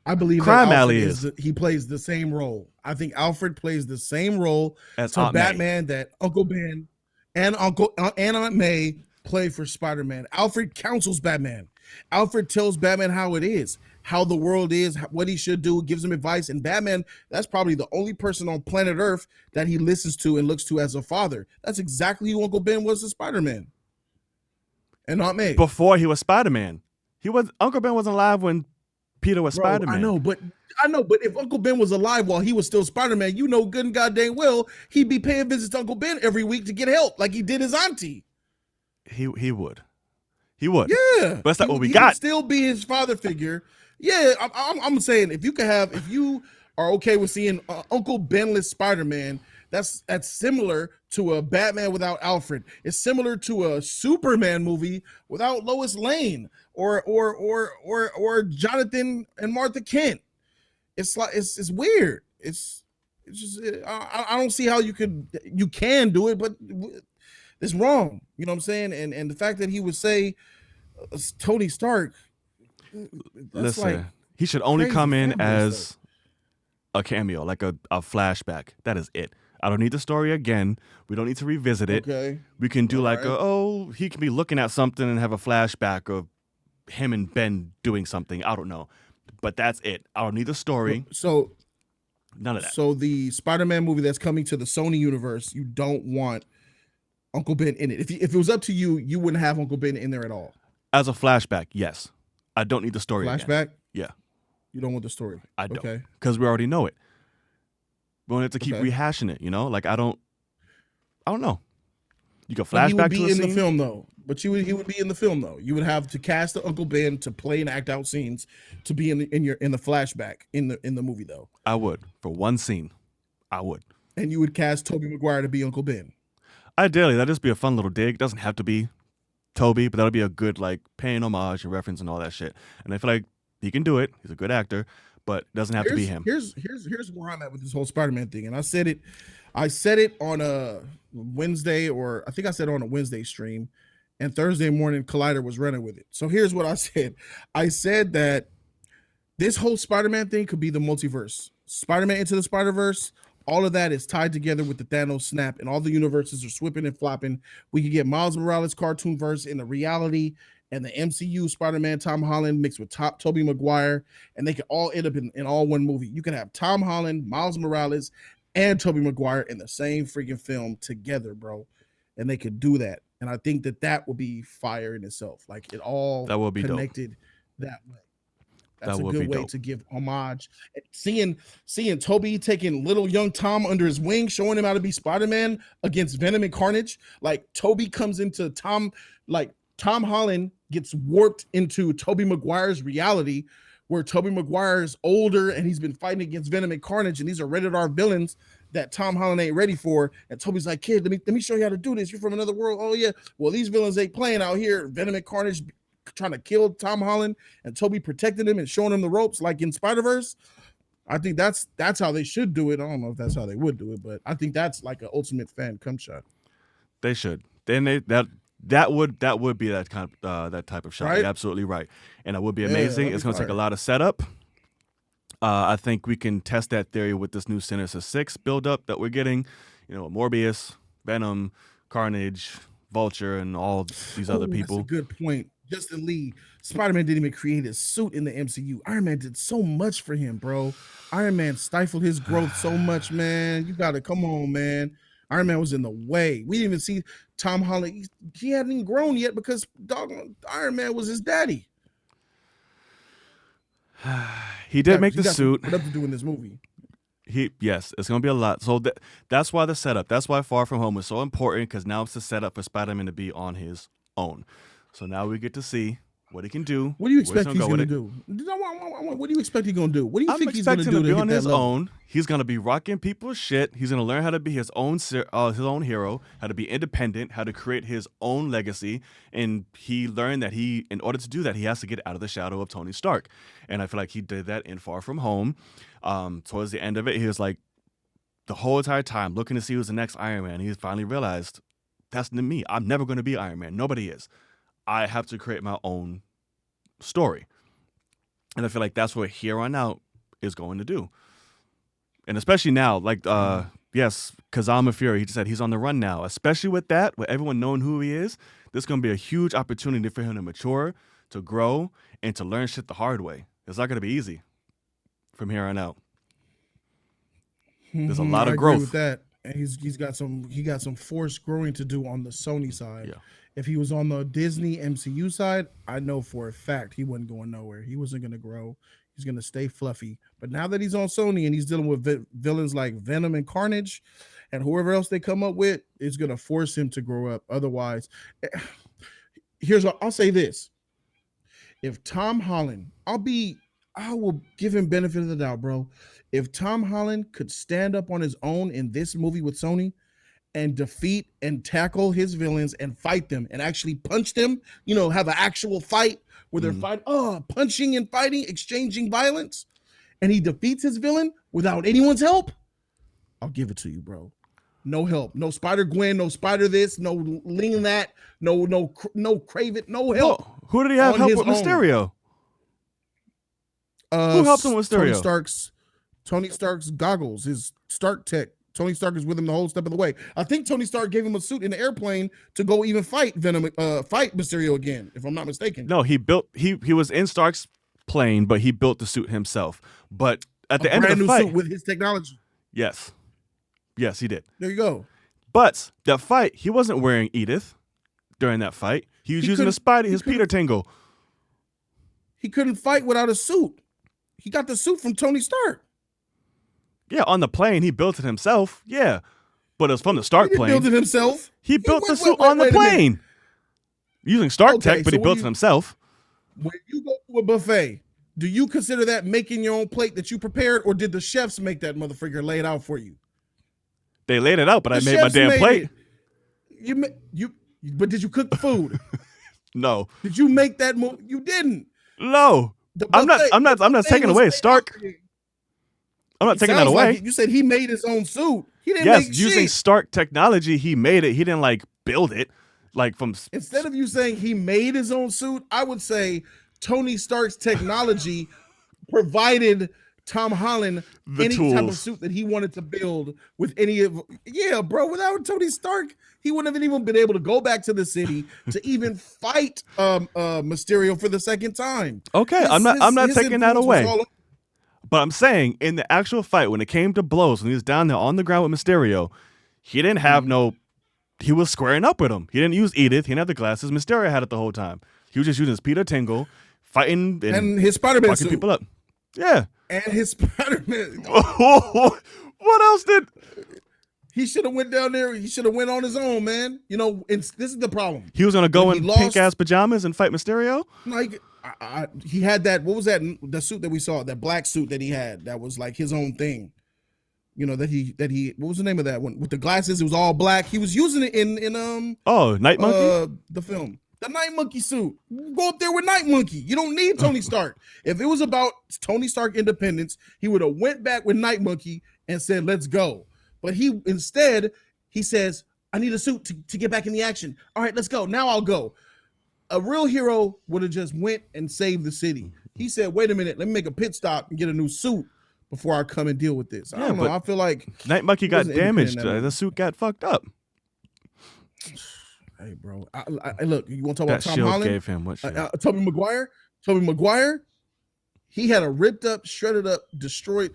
I believe Crime Alley he plays the same role. I think Alfred plays the same role as to Batman that Uncle Ben and Aunt May play for Spider-Man. Alfred counsels Batman. Alfred tells Batman how it is, how the world is, what he should do, gives him advice. And Batman, that's probably the only person on planet Earth that he listens to and looks to as a father. That's exactly who Uncle Ben was to Spider-Man. And Aunt May. Before he was Spider-Man. Uncle Ben wasn't alive when Peter was Spider-Man. I know, but if Uncle Ben was alive while he was still Spider-Man, you know good and goddamn well he'd be paying visits to Uncle Ben every week to get help, like he did his auntie. He would. He would. Yeah. But that's not what we got. He would still be his father figure. Yeah, I'm saying if you are okay with seeing Uncle Benless Spider-Man, that's similar to a Batman without Alfred. It's similar to a Superman movie without Lois Lane or Jonathan and Martha Kent. It's like it's weird. It's just I don't see how you can do it, but it's wrong. You know what I'm saying? And the fact that he would say Tony Stark. Listen, like he should only come in as a cameo, like a flashback. That is it. I don't need the story again. We don't need to revisit it. Okay. We can do he can be looking at something and have a flashback of him and Ben doing something. I don't know. But that's it. I don't need the story. So none of that. So the Spider-Man movie that's coming to the Sony universe, you don't want Uncle Ben in it. If it was up to you, you wouldn't have Uncle Ben in there at all. As a flashback, yes. I don't need the story. Flashback? Again. Yeah. You don't want the story. I don't. Okay. Because we already know it. We don't have to keep rehashing it, Like I don't know. You can flashback to a scene. He would be in the film though. But he would be in the film though. You would have to cast the Uncle Ben to play and act out scenes to be in the flashback in the movie though. I would. For one scene. I would. And you would cast Tobey Maguire to be Uncle Ben. Ideally, that'd just be a fun little dig. It doesn't have to be Toby, but that'll be a good paying homage and reference and all that shit. And I feel like he can do it. He's a good actor, but it doesn't have to be him. Here's where I'm at with this whole Spider-Man thing. And I said it on a Wednesday, or I think I said on a Wednesday stream, and Thursday morning Collider was running with it. So here's what I said. I said that this whole Spider-Man thing could be the multiverse. Spider-Man Into the Spider-Verse, all of that is tied together with the Thanos snap, and all the universes are swipping and flopping. We could get Miles Morales cartoon verse in the reality and the MCU Spider-Man Tom Holland mixed with Tobey Maguire, and they could all end up in all one movie. You can have Tom Holland, Miles Morales, and Tobey Maguire in the same freaking film together, bro. And they could do that. And I think that would be fire in itself. Like it all that will be connected dope. That way. That's that a good way dope. To give homage. Seeing Tobey taking little young Tom under his wing, showing him how to be Spider-Man against Venom and Carnage. Like Tobey comes into Tom Holland gets warped into Tobey Maguire's reality, where Tobey Maguire's older and he's been fighting against Venom and Carnage, and these are rated R villains that Tom Holland ain't ready for. And Tobey's like, kid, let me show you how to do this. You're from another world. Oh yeah. Well, these villains ain't playing out here. Venom and Carnage trying to kill Tom Holland, and Tobey protecting him and showing him the ropes, like in Spider-Verse. I think that's how they should do it. I don't know if that's how they would do it, but I think that's like an ultimate fan come shot. They should. Then that would be that kind of that type of shot. Right? You're absolutely right, and it would be amazing. It's going to take a lot of setup. I think we can test that theory with this new Sinister Six build-up that we're getting. You know, Morbius, Venom, Carnage, Vulture, and all these other people. That's a good point. Justin Lee, Spider-Man didn't even create his suit in the MCU. Iron Man did so much for him, bro. Iron Man stifled his growth so much, man. You got to come on, man. Iron Man was in the way. We didn't even see Tom Holland. He hadn't even grown yet because Iron Man was his daddy. He did make the suit. What up to do in this movie? Yes, it's going to be a lot. So that's why the setup. That's why Far From Home is so important, because now it's the setup for Spider-Man to be on his own. So now we get to see what he can do. What do you expect he's going to do? What do you expect he's going to do? What do you think he's going to do to be on his own? He's going to be rocking people's shit. He's going to learn how to be his own hero, how to be independent, how to create his own legacy. And he learned that in order to do that, he has to get out of the shadow of Tony Stark. And I feel like he did that in Far From Home. Towards the end of it, he was like, the whole entire time, looking to see who's the next Iron Man. He finally realized, that's me. I'm never going to be Iron Man. Nobody is. I have to create my own story. And I feel like that's what here on out is going to do. And especially now, like, yes, Kazama Fury, he said he's on the run now. Especially with that, with everyone knowing who he is, this is going to be a huge opportunity for him to mature, to grow, and to learn shit the hard way. It's not going to be easy from here on out. There's a lot of growth. I agree with that. And he got some forced growing to do on the Sony side. Yeah. If he was on the Disney MCU side, I know for a fact he wasn't going nowhere. He wasn't going to grow. He's going to stay fluffy. But now that he's on Sony and he's dealing with villains like Venom and Carnage and whoever else they come up with, it's going to force him to grow up. Otherwise, here's what I'll say this. If Tom Holland, I will give him benefit of the doubt, bro. If Tom Holland could stand up on his own in this movie with Sony and defeat and tackle his villains and fight them and actually punch them, have an actual fight where they're punching and fighting, exchanging violence, and he defeats his villain without anyone's help, I'll give it to you, bro. No help. No Spider-Gwen, no Spider this, no Ling that, no Crave it, no help. Well, who did he have help with Mysterio? Who helped him with Mysterio? Tony Stark's goggles, his Stark tech. Tony Stark is with him the whole step of the way. I think Tony Stark gave him a suit in the airplane to go even fight fight Mysterio again, if I'm not mistaken. No, he was in Stark's plane, but he built the suit himself. But at the end of the fight, suit with his technology. Yes, he did. There you go. But that fight, he wasn't wearing Edith during that fight. He was using his Peter Tingle. He couldn't fight without a suit. He got the suit from Tony Stark. Yeah, on the plane, he built it himself. Yeah, but it was from the Stark plane. He built it himself? He built the suit on the plane. Using Stark tech, but he built it himself. When you go to a buffet, do you consider that making your own plate that you prepared, or did the chefs make that motherfucker lay it out for you? They laid it out, but I made my damn plate. But did you cook the food? No. Did you make that move? You didn't. No. I'm not taking away Stark. I'm not taking that away. Like you said he made his own suit. He didn't using Stark technology, he made it. He didn't build it. Like from instead of you saying he made his own suit, I would say Tony Stark's technology provided Tom Holland the any tools. type of suit that he wanted to build with any of. Yeah, bro. Without Tony Stark, he wouldn't have even been able to go back to the city to even fight Mysterio for the second time. Okay, I'm not taking that away. But I'm saying in the actual fight, when it came to blows, when he was down there on the ground with Mysterio, he didn't have he was squaring up with him. He didn't use Edith. He didn't have the glasses. Mysterio had it the whole time. He was just using his Peter Tingle, fighting and his Spider-Man suit. People up. Yeah. And his Spider-Man. What else did... He should have went down there. He should have went on his own, man. You know, this is the problem. He was going to go in pink-ass pajamas and fight Mysterio? Like, he had that, what was that, the suit that we saw, that black suit that he had, that was like his own thing. You know, that he what was the name of that one? With the glasses, it was all black. He was using it in Night Monkey? The film. The Night Monkey suit. Go up there with Night Monkey. You don't need Tony Stark. If it was about Tony Stark independence, he would have went back with Night Monkey and said, let's go. But he says, I need a suit to get back in the action. All right, let's go. Now I'll go. A real hero would have just went and saved the city. He said, wait a minute, let me make a pit stop and get a new suit before I come and deal with this. I don't know. I feel like Night Monkey got damaged. The suit got fucked up. Hey, bro. I look, you want to talk about Tom shield Holland? Gave him what shield? Tobey Maguire, he had a ripped up, shredded up, destroyed.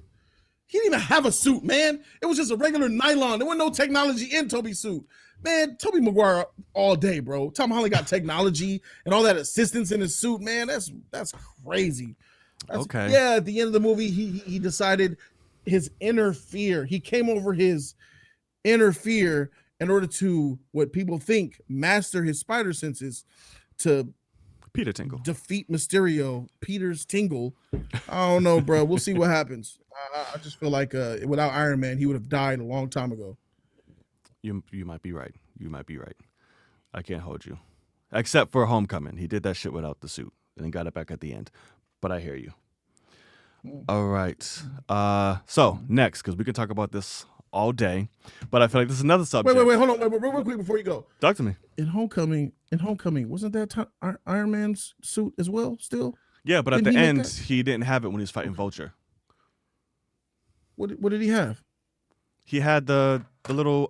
He didn't even have a suit, man. It was just a regular nylon. There was no technology in Tobey's suit. Man, Tobey Maguire all day, bro. Tom Holland got technology and all that assistance in his suit, man. That's crazy. Okay. Yeah, at the end of the movie, he decided his inner fear. He came over his inner fear in order to, what people think, master his spider senses to Peter Tingle. Defeat Mysterio. Peter's Tingle. I don't know, bro. We'll see what happens. I just feel like without Iron Man, he would have died a long time ago. You might be right. You might be right. I can't hold you. Except for Homecoming. He did that shit without the suit and then got it back at the end. But I hear you. All right. So next, because we can talk about this all day, but I feel like this is another subject. Wait, hold on. Wait, real quick before you go. Talk to me. In Homecoming, wasn't that Iron Man's suit as well still? Yeah, but at the end, he didn't have it when he was fighting Vulture. What did he have? He had the little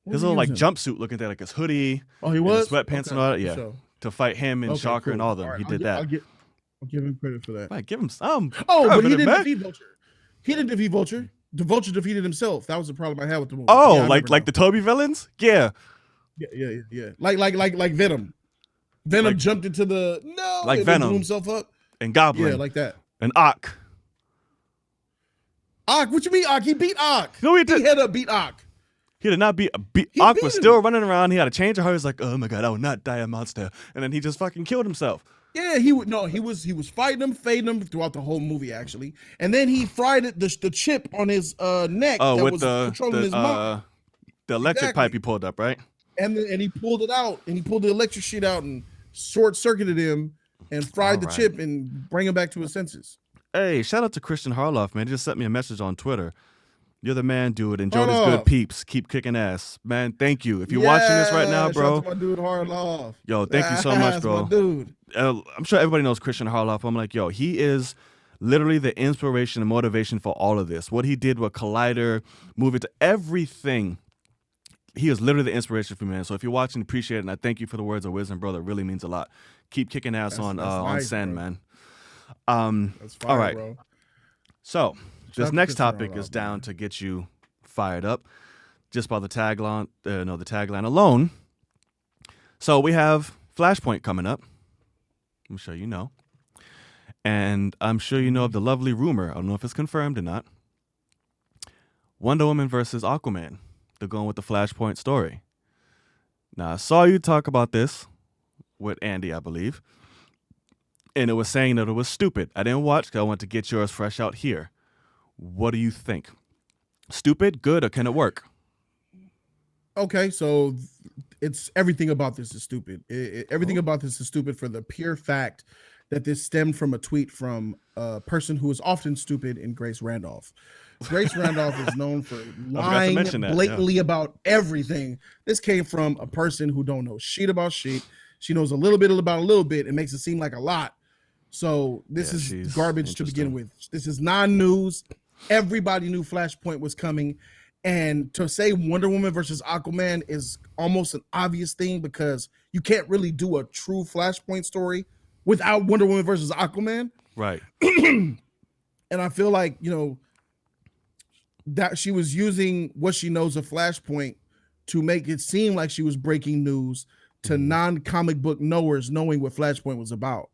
his little like jumpsuit looking thing, like his hoodie. Oh, he was sweatpants and all that. Yeah, to fight him and Shocker and all them. Right, he did that. I'll give him credit for that. Right, give him some. Oh, but he didn't defeat Vulture. He didn't defeat Vulture. The Vulture defeated himself. That was the problem I had with the movie. Oh, yeah, like the Toby villains? Yeah. Yeah. Like Venom. Venom jumped into the Venom blew himself up. And Goblin. Yeah, like that. And Ock. Ock? What you mean Ock? He beat Ock. No, he did. He had to beat Ock. He did not beat. Ock was still running around. He had a change of heart. He was like, "Oh my god, I will not die a monster." And then he just fucking killed himself. Yeah, he was fighting him, fading him throughout the whole movie actually, and then he fried the chip on his neck. Oh, that with was the controlling his mouth. The electric pipe he pulled up, right? And he pulled it out, and he pulled the electric sheet out and short circuited him and fried the chip and bring him back to his senses. Hey, shout out to Christian Harloff, man. He just sent me a message on Twitter. You're the man, dude, and Jodys good peeps. Keep kicking ass. Man, thank you. If you're watching this right now, bro. Shout out to my dude Harloff. Yo, thank you so much, bro. My dude. I'm sure everybody knows Christian Harloff. I'm like, yo, he is literally the inspiration and motivation for all of this. What he did with Collider, moving to everything. He is literally the inspiration for me, man. So if you're watching, appreciate it, and I thank you for the words of wisdom, brother. It really means a lot. Keep kicking ass on Sandman. That's fire, all right. Bro. So this next topic is down to get you fired up just by the tagline alone. So we have Flashpoint coming up. I'm sure you know. And I'm sure you know of the lovely rumor. I don't know if it's confirmed or not. Wonder Woman versus Aquaman. They're going with the Flashpoint story. Now, I saw you talk about this with Andy, I believe. And it was saying that it was stupid. I didn't watch because I want to get yours fresh out here. What do you think? Stupid, good, or can it work? Okay, so it's everything about this is stupid. Everything about this is stupid for the pure fact that this stemmed from a tweet from a person who is often stupid in Grace Randolph. Grace Randolph is known for lying blatantly about everything. This came from a person who don't know shit about shit. She knows a little bit about a little bit and makes it seem like a lot. So this is garbage to begin with. This is non-news. Everybody knew Flashpoint was coming. And to say Wonder Woman versus Aquaman is almost an obvious thing because you can't really do a true Flashpoint story without Wonder Woman versus Aquaman. Right. And I feel like, you know, that she was using what she knows of Flashpoint to make it seem like she was breaking news to non-comic book knowers knowing what Flashpoint was about.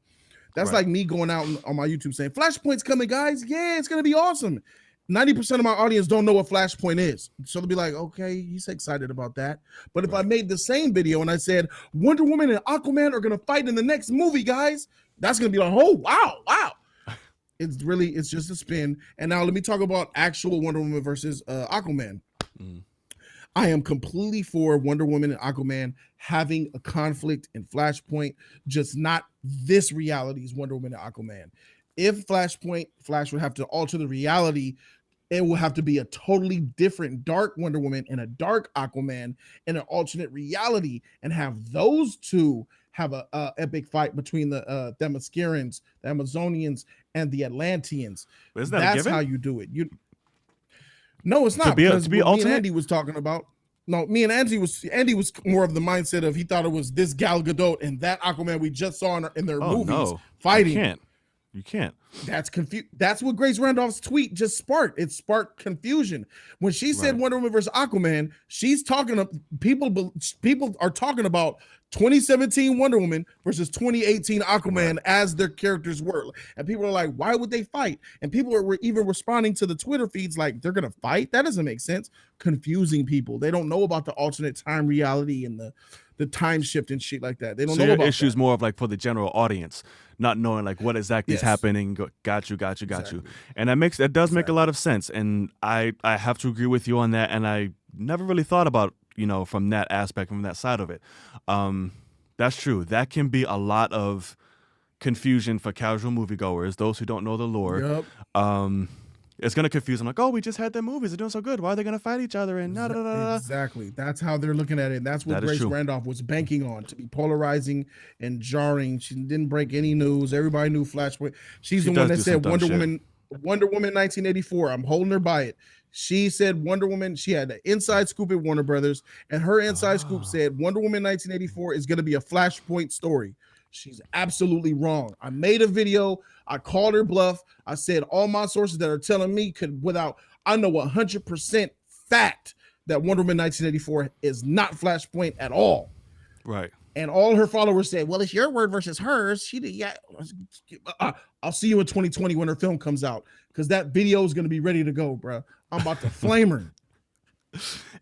That's like me going out on my YouTube saying, Flashpoint's coming, guys. Yeah, it's going to be awesome. 90% of my audience don't know what Flashpoint is. So they'll be like, okay, he's excited about that. But if I made the same video and I said, Wonder Woman and Aquaman are going to fight in the next movie, guys, that's going to be like, oh, wow. It's just a spin. And now let me talk about actual Wonder Woman versus Aquaman. I am completely for Wonder Woman and Aquaman having a conflict in Flashpoint, just not this reality's Wonder Woman and Aquaman. If Flash would have to alter the reality, it will have to be a totally different dark Wonder Woman and a dark Aquaman in an alternate reality, and have those two have a epic fight between the Themyscirans, the Amazonians, and the Atlanteans. That's how you do it. No, it's not. Because me and Andy was talking about. No, me and Andy was more of the mindset of he thought it was this Gal Gadot and that Aquaman we just saw in their movies fighting. You can't. That's confused. That's what Grace Randolph's tweet just sparked. It sparked confusion. When she said Wonder Woman versus Aquaman, she's talking to people are talking about 2017 Wonder Woman versus 2018 Aquaman as their characters were. And people are like, why would they fight? And people were even responding to the Twitter feeds like, they're going to fight? That doesn't make sense. Confusing people. They don't know about the alternate time reality and the time shift and shit like that. They don't know about issues more of like for the general audience, not knowing like what exactly is happening. Got you. And that does make a lot of sense. And I have to agree with you on that. And I never really thought about, from that aspect, from that side of it. That's true. That can be a lot of confusion for casual moviegoers, those who don't know the lore. Yep. It's going to confuse them. Like, oh, we just had their movies. They're doing so good. Why are they going to fight each other? And Exactly. That's how they're looking at it. And that's what Grace Randolph was banking on, to be polarizing and jarring. She didn't break any news. Everybody knew Flashpoint. She's the one that said Wonder Woman 1984. I'm holding her by it. She said Wonder Woman. She had an inside scoop at Warner Brothers, and her inside scoop said Wonder Woman 1984 is going to be a Flashpoint story. She's absolutely wrong. I made a video. I called her bluff. I said all my sources that are telling me I know 100% fact that Wonder Woman 1984 is not Flashpoint at all. Right. And all her followers said, well, it's your word versus hers. She did. Yeah. I'll see you in 2020 when her film comes out, because that video is going to be ready to go, bro. I'm about to flame her.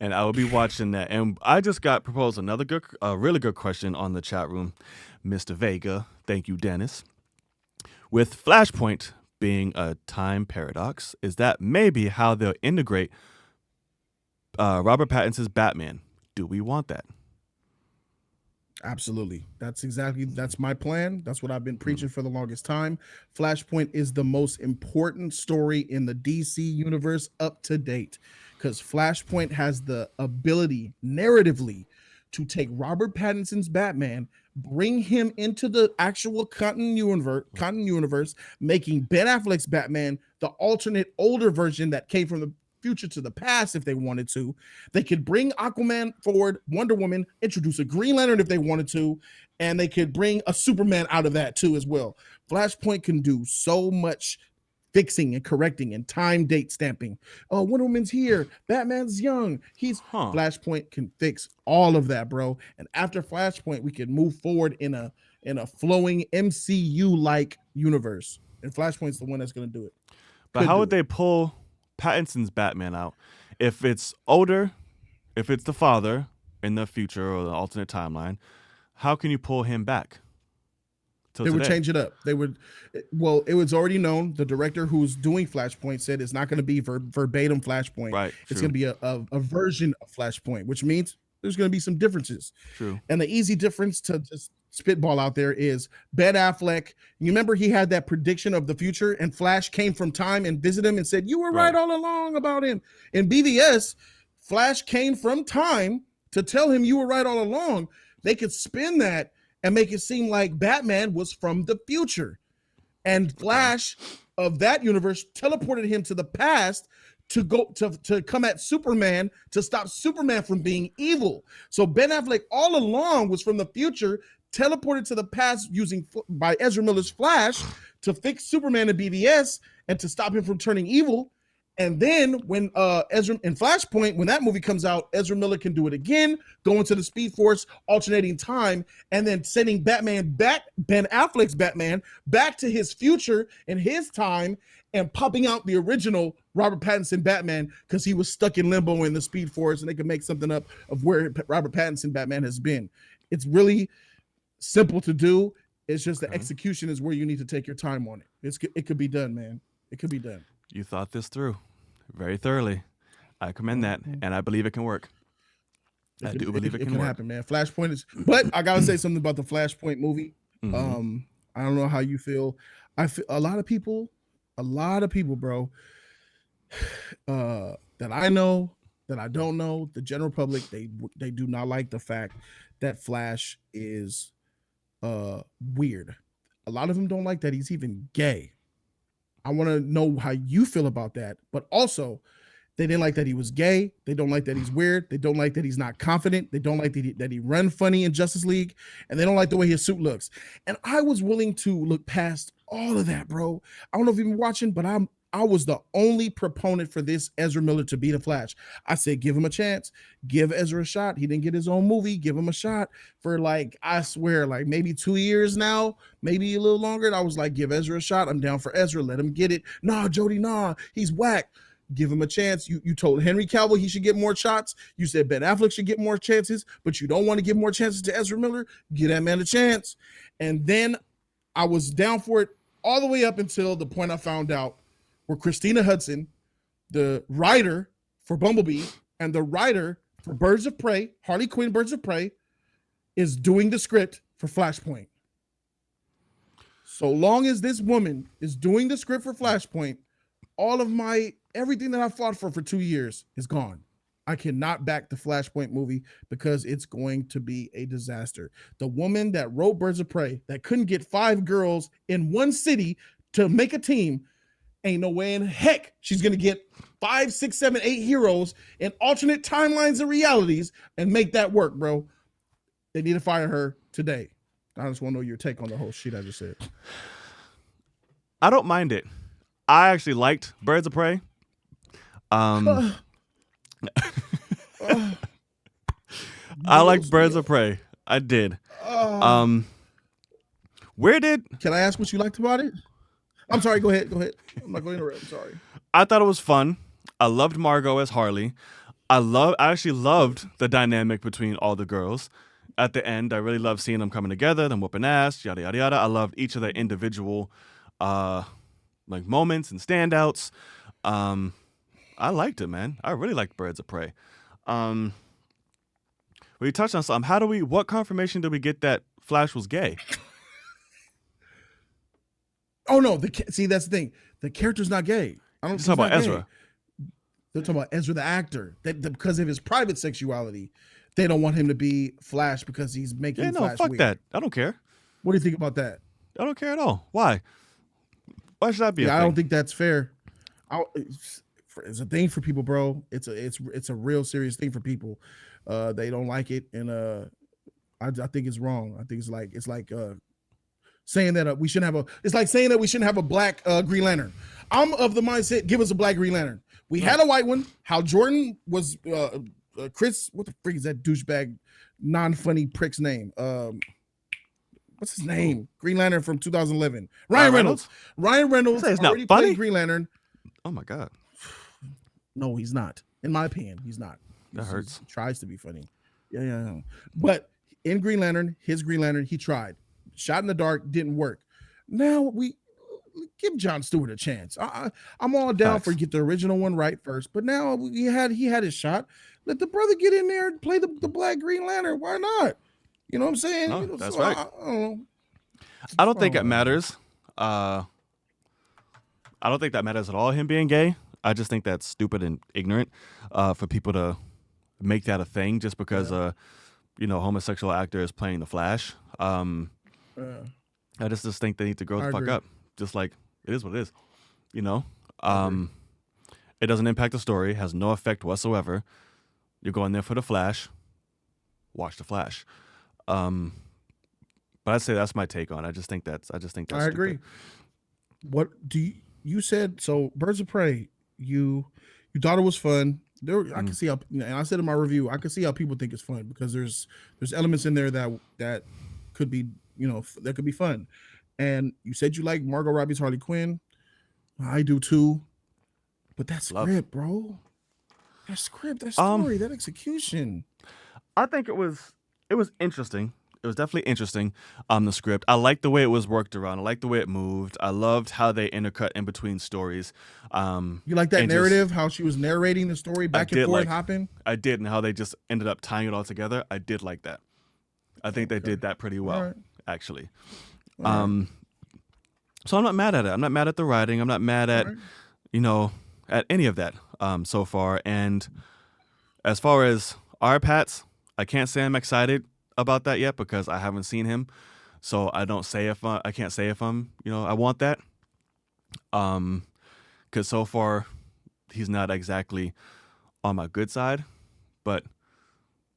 And I will be watching that. And I just got proposed another really good question on the chat room. Mr. Vega, thank you, Dennis. With Flashpoint being a time paradox, is that maybe how they'll integrate Robert Pattinson's Batman? Do we want that? Absolutely. That's my plan. That's what I've been preaching for the longest time. Flashpoint is the most important story in the DC universe up to date, because Flashpoint has the ability narratively to take Robert Pattinson's Batman, bring him into the actual Cotton universe, making Ben Affleck's Batman the alternate older version that came from the future to the past if they wanted to. They could bring Aquaman forward, Wonder Woman, introduce a Green Lantern if they wanted to, and they could bring a Superman out of that too as well. Flashpoint can do so much fixing and correcting and time date stamping. Oh, Wonder Woman's here. Batman's young. Flashpoint can fix all of that, bro. And after Flashpoint, we can move forward in a flowing MCU-like universe. And Flashpoint's the one that's going to do it. But how would they pull Pattinson's Batman out? If it's older, if it's the father in the future or the alternate timeline, how can you pull him back? They would change it up. It was already known. The director who's doing Flashpoint said it's not going to be verbatim Flashpoint. Right. It's going to be a version of Flashpoint, which means there's going to be some differences. True. And the easy difference to just spitball out there is Ben Affleck. You remember he had that prediction of the future, and Flash came from time and visited him and said, "You were right all along about him." In BVS, Flash came from time to tell him you were right all along. They could spin that and make it seem like Batman was from the future. And Flash of that universe teleported him to the past to go to come at Superman to stop Superman from being evil. So Ben Affleck all along was from the future, teleported to the past by Ezra Miller's Flash to fix Superman in BVS and to stop him from turning evil. And then when Ezra in Flashpoint, when that movie comes out, Ezra Miller can do it again, go into the Speed Force, alternating time, and then sending Batman back, Ben Affleck's Batman, back to his future in his time, and popping out the original Robert Pattinson Batman because he was stuck in limbo in the Speed Force, and they could make something up of where Robert Pattinson Batman has been. It's really simple to do. It's just the execution is where you need to take your time on it. It could be done, man. It could be done. You thought this through very thoroughly. I commend that, and I believe it can work. I do believe it can work. Happen, man. Flashpoint is, but I gotta say something about the Flashpoint movie. Mm-hmm. I don't know how you feel. I feel a lot of people, bro, that I know, that I don't know, the general public, they do not like the fact that Flash is weird. A lot of them don't like that he's even gay. I want to know how you feel about that. But also, they didn't like that he was gay. They don't like that he's weird. They don't like that he's not confident. They don't like that he run funny in Justice League. And they don't like the way his suit looks. And I was willing to look past all of that, bro. I don't know if you've been watching, but I was the only proponent for this Ezra Miller to be the Flash. I said, give him a chance. Give Ezra a shot. He didn't get his own movie. Give him a shot for I swear, maybe 2 years now, maybe a little longer. And I was like, give Ezra a shot. I'm down for Ezra. Let him get it. Nah, Jody, nah, he's whack. Give him a chance. You told Henry Cavill he should get more shots. You said Ben Affleck should get more chances, but you don't want to give more chances to Ezra Miller. Give that man a chance. And then I was down for it all the way up until the point I found out where Christina Hudson, the writer for Bumblebee and the writer for Birds of Prey, Harley Quinn Birds of Prey, is doing the script for Flashpoint. So long as this woman is doing the script for Flashpoint, all of everything that I fought for 2 years is gone. I cannot back the Flashpoint movie because it's going to be a disaster. The woman that wrote Birds of Prey that couldn't get 5 girls in one city to make a team, ain't no way in heck she's going to get 5, 6, 7, 8 heroes in alternate timelines and realities and make that work, bro. They need to fire her today. I just want to know your take on the whole shit I just said. I don't mind it. I actually liked Birds of Prey. I liked Birds of Prey. I did. Can I ask what you liked about it? I'm sorry. Go ahead. I'm not going to interrupt. I'm sorry. I thought it was fun. I loved Margot as Harley. I actually loved the dynamic between all the girls. At the end, I really loved seeing them coming together, them whooping ass, yada yada yada. I loved each of their individual moments and standouts. I liked it, man. I really liked Birds of Prey. We touched on something. What confirmation did we get that Flash was gay? Oh no! See, that's the thing. The character's not gay. I don't talk about Ezra. They're talking about Ezra, the actor. Because of his private sexuality, they don't want him to be Flash because he's making Flash fuck weird. That. I don't care. What do you think about that? I don't care at all. Why? Why should that be? I don't think that's fair. It's a thing for people, bro. It's a real serious thing for people. They don't like it, and I think it's wrong. I think it's like saying that we shouldn't have it's like saying that we shouldn't have a black Green Lantern. I'm of the mindset, give us a black Green Lantern. We had a white one. Hal Jordan was Chris, what the freak is that douchebag non-funny prick's name? What's his name? Green Lantern from 2011. Ryan Reynolds. Ryan Reynolds already played Green Lantern. Oh my God. No, he's not. In my opinion, he's not. That hurts. He tries to be funny. Yeah. But in Green Lantern, he tried. Shot in the dark, didn't work. Now we give Jon Stewart a chance. I'm all down for get the original one right first, but now he had his shot. Let the brother get in there and play the black Green Lantern. Why not? You know what I'm saying? No, You know, that's so right. I don't know. I don't think it matters. I don't think that matters at all, him being gay. I just think that's stupid and ignorant for people to make that a thing just because homosexual actor is playing the Flash. I just think they need to grow the fuck up. Just like it is what it is. You know? It doesn't impact the story, has no effect whatsoever. You're going there for the Flash. Watch the Flash. But I'd say that's my take on it. I just think that's I stupid. agree. What do you said? So Birds of Prey, you thought it was fun. I can see how, and I said in my review, I can see how people think it's fun because there's elements in there that could be, that could be fun. And you said you like Margot Robbie's Harley Quinn. I do too. But that script, bro. That script, that story, that execution. I think it was interesting. It was definitely interesting. The script. I liked the way it was worked around. I liked the way it moved. I loved how they intercut in between stories. You like that narrative? How she was narrating the story back and forth, hopping? I did, and how they just ended up tying it all together. I did like that. I think they did that pretty well, actually. So I'm not mad at it. I'm not mad at the writing. I'm not mad at, at any of that so far. And as far as our Pats, I can't say I'm excited about that yet because I haven't seen him. So I can't say if I'm, I want that. Because so far he's not exactly on my good side, but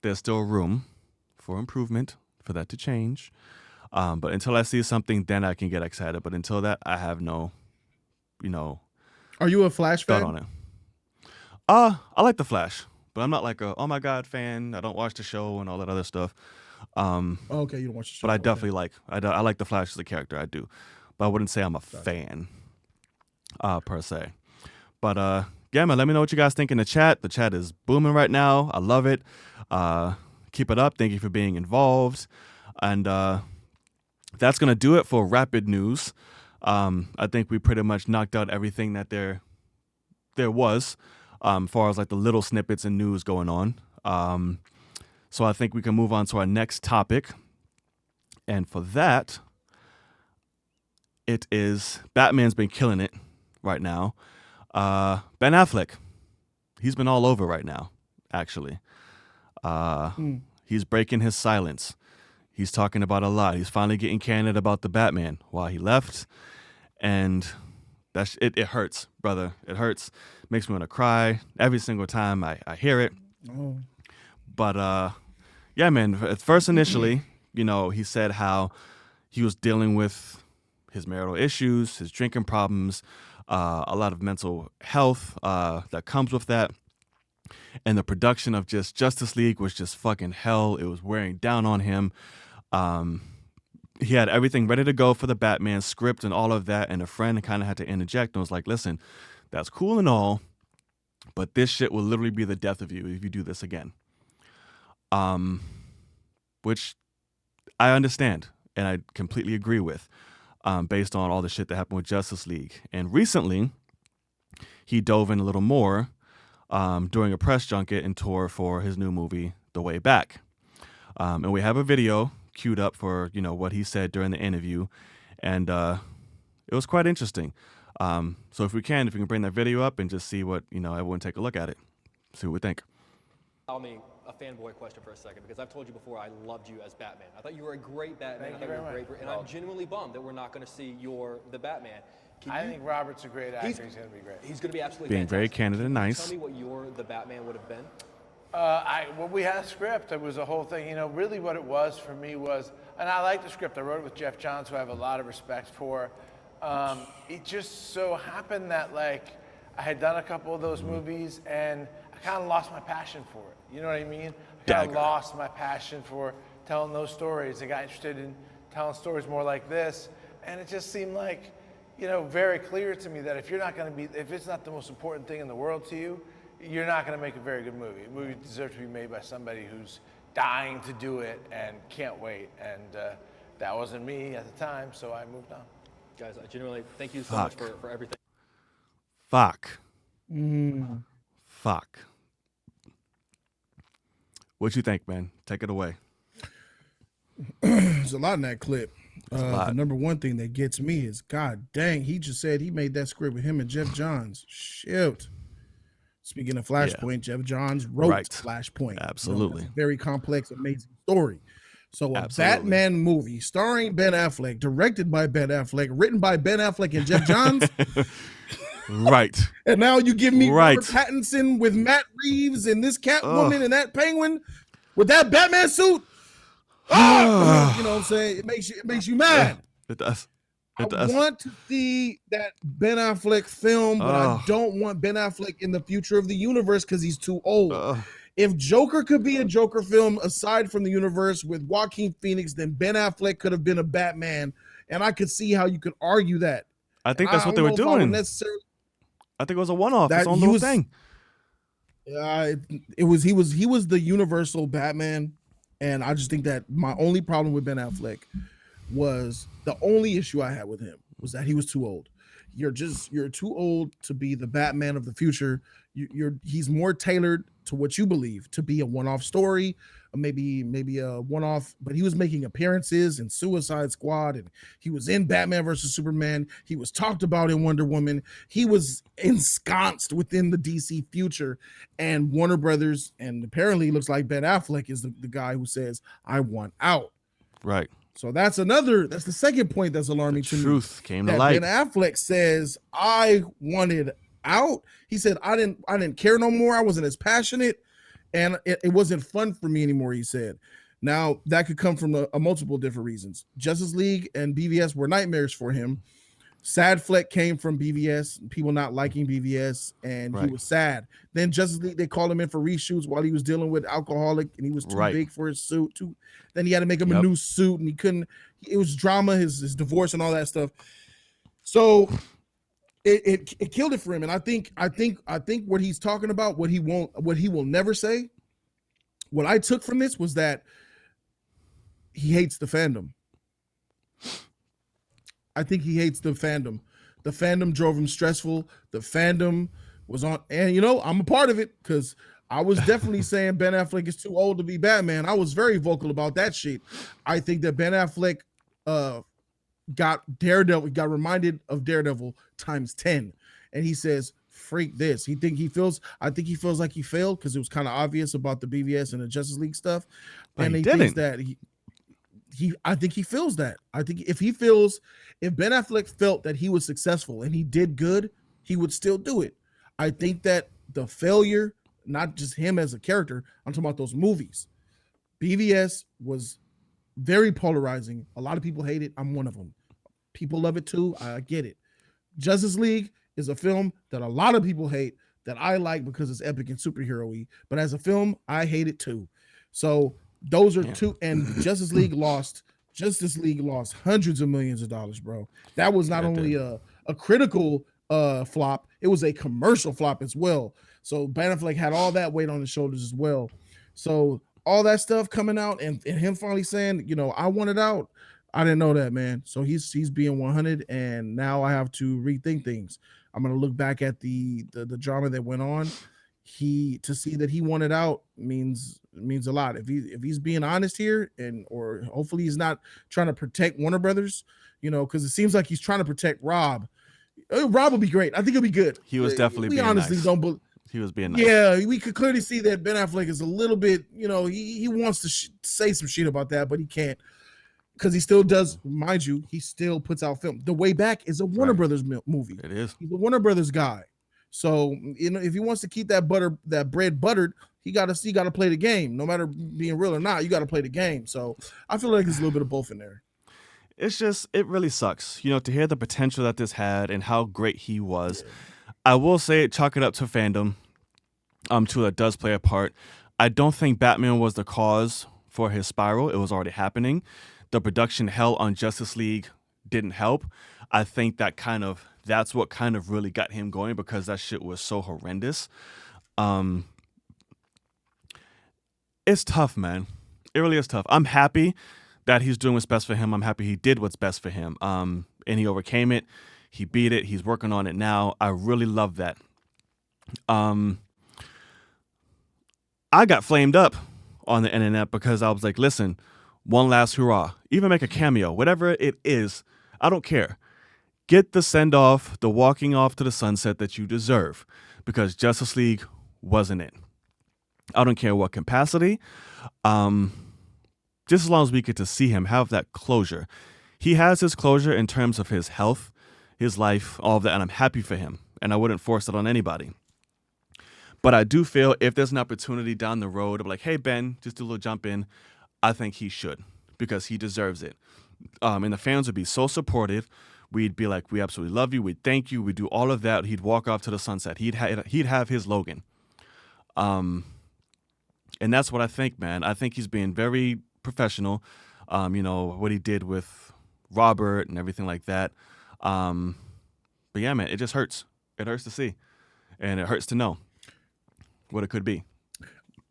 there's still room for improvement for that to change. But until I see something, then I can get excited. But until that, I have no, Are you a Flash fan? On it. I like the Flash, but I'm not like a oh my god fan. I don't watch the show and all that other stuff. Okay, you don't watch the show. But I definitely like I like the Flash as a character. I do, but I wouldn't say I'm a fan, per se. But yeah, man, let me know what you guys think in the chat. The chat is booming right now. I love it. Keep it up. Thank you for being involved. And that's gonna do it for rapid news. I think we pretty much knocked out everything that there was, as far as like the little snippets and news going on. So I think we can move on to our next topic. And for that, it is Batman's been killing it right now. Ben Affleck, he's been all over right now, actually. He's breaking his silence. He's talking about a lot. He's finally getting candid about the Batman while he left. And it hurts, brother. It hurts. Makes me want to cry every single time I hear it. Oh. But yeah, man, first initially, he said how he was dealing with his marital issues, his drinking problems, a lot of mental health that comes with that. And the production of just Justice League was just fucking hell. It was wearing down on him. He had everything ready to go for the Batman script and all of that. And a friend kind of had to interject and was like, listen, that's cool and all, but this shit will literally be the death of you if you do this again. Which I understand and I completely agree with, based on all the shit that happened with Justice League. And recently, he dove in a little more during a press junket and tour for his new movie, The Way Back. And we have a video queued up for, what he said during the interview. And it was quite interesting. So if we can bring that video up and just see what, everyone take a look at it, see what we think. Allow me a fanboy question for a second, because I've told you before I loved you as Batman. I thought you were a great Batman. Thank you very much. And I'm genuinely bummed that we're not going to see the Batman. I think Robert's a great actor. He's going to be great. He's going to be absolutely being fantastic. very candid and nice. Tell me what the Batman would have been. Well, we had a script. It was a whole thing. Really what it was for me was, and I like the script. I wrote it with Jeff Johns, who I have a lot of respect for. It just so happened that I had done a couple of those movies, and I kind of lost my passion for it. You know what I mean? I kind of lost my passion for telling those stories. I got interested in telling stories more like this, and it just seemed like, very clear to me that if it's not the most important thing in the world to you, you're not going to make a very good movie. A movie deserves to be made by somebody who's dying to do it and can't wait. And that wasn't me at the time, so I moved on. Guys, I genuinely thank you so much for everything. Fuck. Fuck. What you think, man? Take it away. There's a lot in that clip. The number one thing that gets me is, God dang, he just said he made that script with him and Jeff Johns. Shit. Speaking of Flashpoint, Jeff Johns wrote Flashpoint. Absolutely. It's a very complex, amazing story. So a Absolutely. Batman movie starring Ben Affleck, directed by Ben Affleck, written by Ben Affleck and Jeff Johns. Right. And now you give me Robert Pattinson with Matt Reeves and this Catwoman and that Penguin with that Batman suit. You know what I'm saying? It makes you mad. It does. I want to see that Ben Affleck film, but I don't want Ben Affleck in the future of the universe because he's too old. If Joker could be a Joker film aside from the universe with Joaquin Phoenix, then Ben Affleck could have been a Batman, and I could see how you could argue that. I think that's what they were doing. I think it was a one-off. It's on the thing. He was the universal Batman, and I just think that my only problem with Ben Affleck was the only issue I had with him was that he was too old. You're too old to be the Batman of the future. He's more tailored to what you believe to be a one-off story, maybe a one-off, but he was making appearances in Suicide Squad, and he was in Batman versus Superman. He was talked about in Wonder Woman. He was ensconced within the DC future, and Warner Brothers, and apparently it looks like Ben Affleck is the guy who says, I want out. Right. So that's the second point that's alarming to me. Truth came to light. Ben Affleck says, I wanted out. He said, I didn't care no more. I wasn't as passionate, and it wasn't fun for me anymore, he said. Now, that could come from a multiple different reasons. Justice League and BVS were nightmares for him. Sad Fleck came from BVS, people not liking BVS, and he was sad. Then Justice League, they called him in for reshoots while he was dealing with alcoholic, and he was too big for his suit. Then he had to make him a new suit, and he couldn't. It was drama, his divorce, and all that stuff. So it killed it for him. And I think what he's talking about, what he will never say. What I took from this was that he hates the fandom. I think he hates the fandom. The fandom drove him stressful. The fandom was on, and I'm a part of it because I was definitely saying Ben Affleck is too old to be Batman. I was very vocal about that shit. I think that Ben Affleck got reminded of Daredevil times 10, and he says, "Freak this." I think he feels like he failed because it was kind of obvious about the BVS and the Justice League stuff, and he thinks that I think he feels that. I think if Ben Affleck felt that he was successful and he did good, he would still do it. I think that the failure, not just him as a character, I'm talking about those movies. BVS was very polarizing. A lot of people hate it. I'm one of them. People love it too. I get it. Justice League is a film that a lot of people hate that I like because it's epic and superhero-y. But as a film, I hate it too. So those are two, and Justice League lost hundreds of millions of dollars, bro. That was not only a critical flop, it was a commercial flop as well. So Ben Affleck had all that weight on his shoulders as well. So all that stuff coming out and him finally saying, I want it out. I didn't know that, man. So he's being 100, and now I have to rethink things. I'm gonna look back at the drama that went on. To see that he wanted out means a lot. If he's being honest here, or hopefully he's not trying to protect Warner Brothers, because it seems like he's trying to protect Rob. Rob will be great. I think he'll be good. He was definitely being honestly nice. He was being nice. Yeah, we could clearly see that Ben Affleck is a little bit, he wants to say some shit about that, but he can't because he still does. Mind you, he still puts out film. The Way Back is a Warner Brothers movie. It is. He's a Warner Brothers guy. So if he wants to keep that bread buttered, he got to play the game. No matter being real or not, you got to play the game. So I feel like there's a little bit of both in there. It's just, it really sucks, to hear the potential that this had and how great he was. I will say, chalk it up to fandom. Too, that does play a part. I don't think Batman was the cause for his spiral. It was already happening. The production hell on Justice League didn't help. I think that's what kind of really got him going because that shit was so horrendous. It's tough, man. It really is tough. I'm happy that he's doing what's best for him. I'm happy he did what's best for him. And he overcame it. He beat it. He's working on it now. I really love that. I got flamed up on the internet because I was like, listen, one last hurrah, even make a cameo, whatever it is. I don't care. Get the send-off, the walking off to the sunset that you deserve, because Justice League wasn't it. I don't care what capacity. Just as long as we get to see him have that closure. He has his closure in terms of his health, his life, all of that, and I'm happy for him, and I wouldn't force it on anybody. But I do feel if there's an opportunity down the road of like, hey, Ben, just do a little jump in, I think he should, because he deserves it. And the fans would be so supportive. We'd be like, we absolutely love you. We'd thank you. We'd do all of that. He'd walk off to the sunset. He'd have his Logan. And that's what I think, man. I think he's being very professional. What he did with Robert and everything like that. But yeah, man, it just hurts. It hurts to see. And it hurts to know what it could be.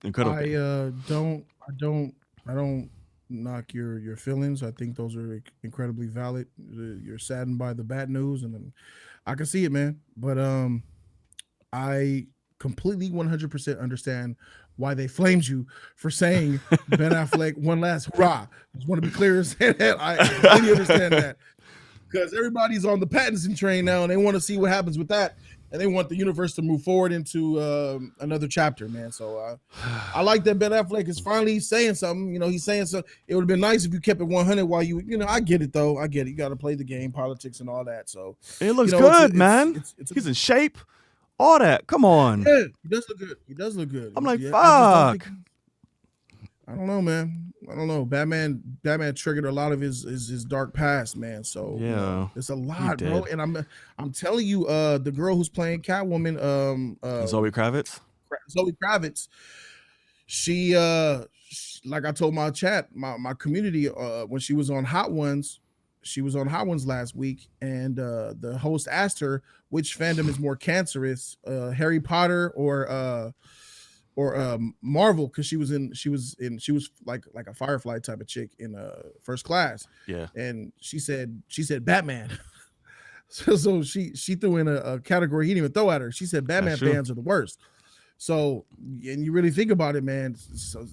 It could have been. I don't knock your feelings. I think those are incredibly valid. You're saddened by the bad news, and I can see it, man. But I completely 100% understand why they flamed you for saying Ben Affleck one last hurrah. Just want to be clear and say that. I completely understand that, because everybody's on the Pattinson train now, and they want to see what happens with that, and they want the universe to move forward into another chapter, man. So I like that Ben Affleck is finally saying something. He's saying so. It would have been nice if you kept it 100 while I get it though. I get it. You got to play the game, politics, and all that. So it looks good, man. He's in shape. All that. Come on. Yeah, he does look good. He does look good. I'm like, yeah, fuck. I don't know, man. I don't know. Batman triggered a lot of his dark past, man. So yeah, it's a lot, bro. And I'm telling you, the girl who's playing Catwoman, Zoe Kravitz. She like I told my chat, my community, when she was on Hot Ones last week, and the host asked her which fandom is more cancerous, Harry Potter or Marvel, because she was like a Firefly type of chick in First Class. Yeah. And she said Batman. so she threw in a category he didn't even throw at her. She said Batman fans are the worst. So, and you really think about it, man. So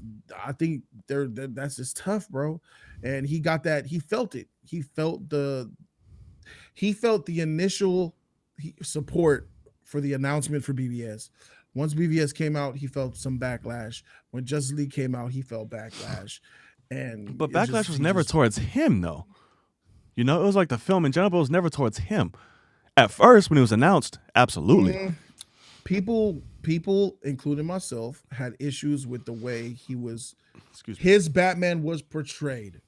I think that's just tough, bro. And he got that. He felt it. He felt the initial support for the announcement for BVS. Once BVS came out, he felt some backlash. When Justice League came out, he felt backlash. But backlash was never towards him, though. It was like the film in general, but it was never towards him. At first, when it was announced, absolutely. People, including myself, had issues with the way his Batman was portrayed.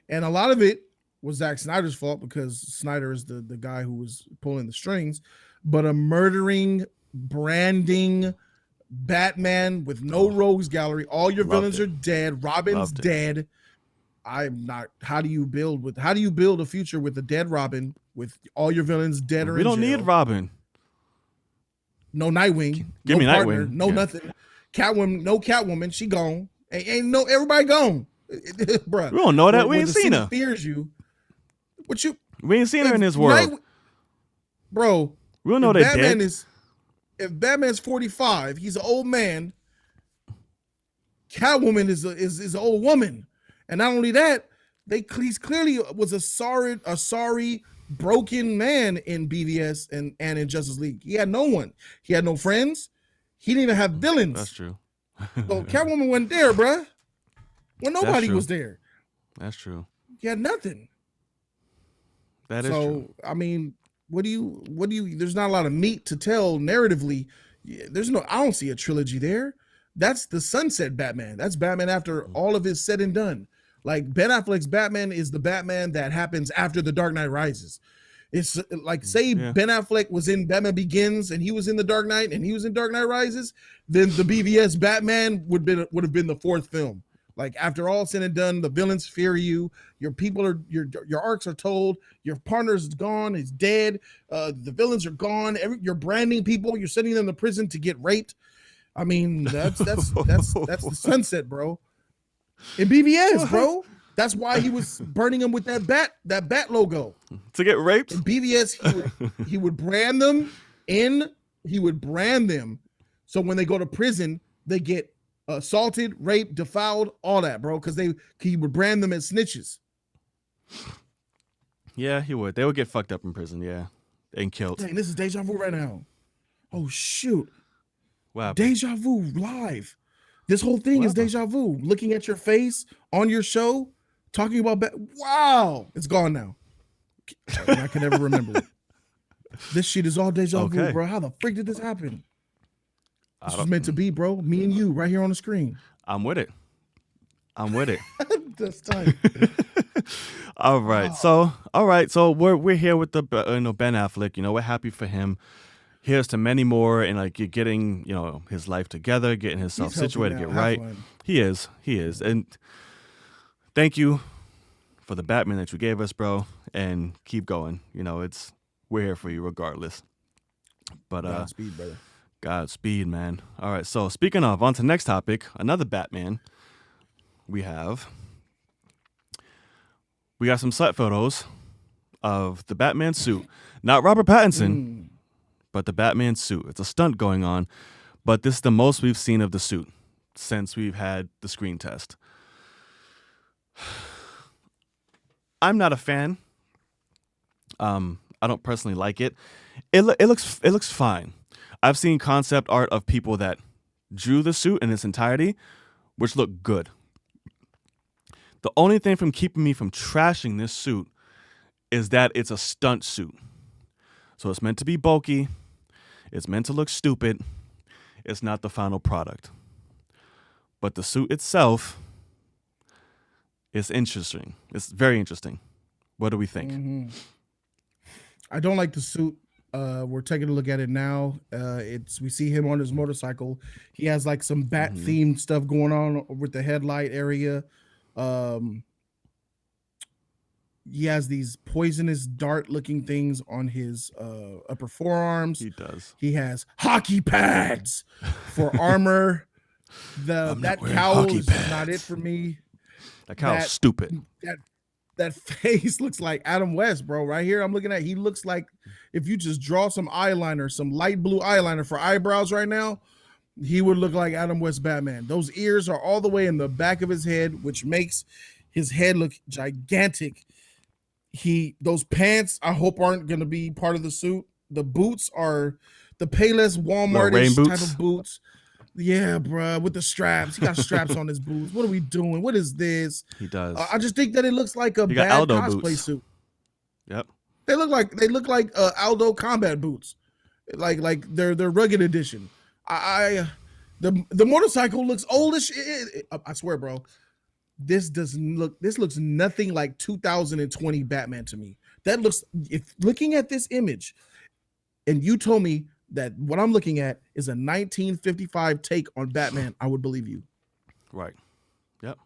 And a lot of it was Zack Snyder's fault, because Snyder is the guy who was pulling the strings. But a murdering, branding Batman with no rogues gallery, all your villains are dead, Robin's dead. I'm not. How do you build a future with a dead Robin, with all your villains dead or in jail? We don't need Robin. No Nightwing. Give me partner, Nightwing. No nothing. Catwoman. No Catwoman. She gone. Ain't no everybody gone. Bruh. We don't know that. We ain't seen her. Fears you. We ain't seen her in this world. Bro. We don't know that Batman dead. If Batman's 45, he's an old man. Catwoman is an old woman. And not only that, he's clearly was a sorry, broken man in BVS and in Justice League. He had no one. He had no friends. He didn't even have villains. That's true. So Catwoman wasn't there, bruh. When nobody was there. That's true. He had nothing. That is true. So, I mean, what do you, there's not a lot of meat to tell narratively. I don't see a trilogy there. That's the Sunset Batman. That's Batman after all of his said and done. Like Ben Affleck's Batman is the Batman that happens after The Dark Knight Rises. It's like, say Ben Affleck was in Batman Begins and he was in The Dark Knight and he was in Dark Knight Rises, then the BVS Batman would have been the fourth film. Like, after all said and done, the villains fear you. Your people are your arcs are told. Your partner's gone, is dead. The villains are gone. You're branding people. You're sending them to prison to get raped. I mean, that's the Sunset, bro. In BVS, bro. That's why he was burning them with that bat logo to get raped. In BVS, he would brand them. He would brand them, so when they go to prison, they get assaulted, raped, defiled, all that, bro, because he would brand them as snitches. Yeah, he would. They would get fucked up in prison, yeah, and killed. Dang, this is deja vu right now. Oh shoot. Wow. Deja vu live. This whole thing is deja vu. Looking at your face on your show, talking about wow, it's gone now. I can never remember it. This shit is all deja vu, bro. How the freak did this happen? This was meant to be, bro. Me and you right here on the screen. I'm with it. That's tight. All right. Wow. So we're here with the Ben Affleck. We're happy for him. Here's to many more, and like you're getting his life together, getting himself situated, get right. He is, and thank you for the Batman that you gave us, bro, and keep going. We're here for you regardless. But Godspeed, brother. Godspeed, man. All right. So speaking of, on to the next topic, another Batman. We got some set photos of the Batman suit. Not Robert Pattinson, but the Batman suit. It's a stunt going on, but this is the most we've seen of the suit since we've had the screen test. I'm not a fan. I don't personally like it. It looks fine. I've seen concept art of people that drew the suit in its entirety, which look good. The only thing from keeping me from trashing this suit is that it's a stunt suit. So it's meant to be bulky. It's meant to look stupid. It's not the final product. But the suit itself is interesting. It's very interesting. What do we think? Mm-hmm. I don't like the suit. We're taking a look at it now. We see him on his motorcycle. He has like some bat themed stuff going on with the headlight area. He has these poisonous dart looking things on his upper forearms. He does. He has hockey pads for armor. That cowl is not it for me. That cowl's stupid. That face looks like Adam West, bro. Right here, I'm looking at. He looks like if you just draw some eyeliner, some light blue eyeliner for eyebrows right now, he would look like Adam West Batman. Those ears are all the way in the back of his head, which makes his head look gigantic. Those pants, I hope, aren't going to be part of the suit. The boots are the Payless Walmart-ish type of boots. Yeah, bro, with the straps. He got straps on his boots. What are we doing? What is this? He does. I just think that it looks like a bad Aldo cosplay boots. suit. Yep. They look like Aldo combat boots, like they're rugged edition. The motorcycle looks old as shit. I swear, bro. This looks nothing like 2020 Batman to me. If looking at this image, and you told me that what I'm looking at is a 1955 take on Batman, I would believe you. Right. Yep.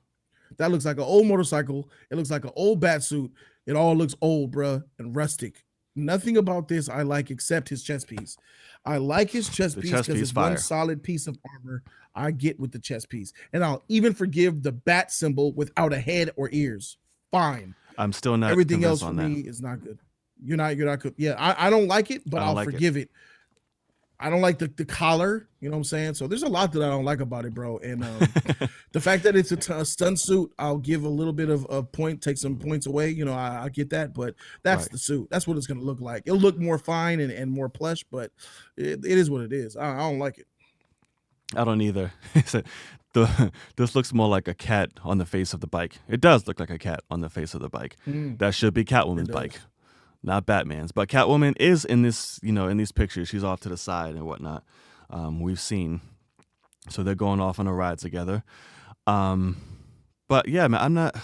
That looks like an old motorcycle. It looks like an old bat suit. It all looks old, bruh, and rustic. Nothing about this I like except his chest piece. I like his chest piece because it's one solid piece of armor I get with the chest piece. And I'll even forgive the bat symbol without a head or ears. Fine. I'm still not. Everything else for me is not good. You're not good. Yeah, I don't like it, but I'll forgive it. I don't like the collar, you know what I'm saying? So there's a lot that I don't like about it, bro. And the fact that it's a stunt suit, I'll give a little bit of point, take some points away. I get that, but that's the suit. That's what it's going to look like. It'll look more fine and more plush, but it is what it is. I don't like it. I don't either. This looks more like a cat on the face of the bike. It does look like a cat on the face of the bike. That should be Catwoman's bike. Not Batman's, but Catwoman is in this, in these pictures. She's off to the side and whatnot. We've seen, so they're going off on a ride together. But yeah, man, I'm not.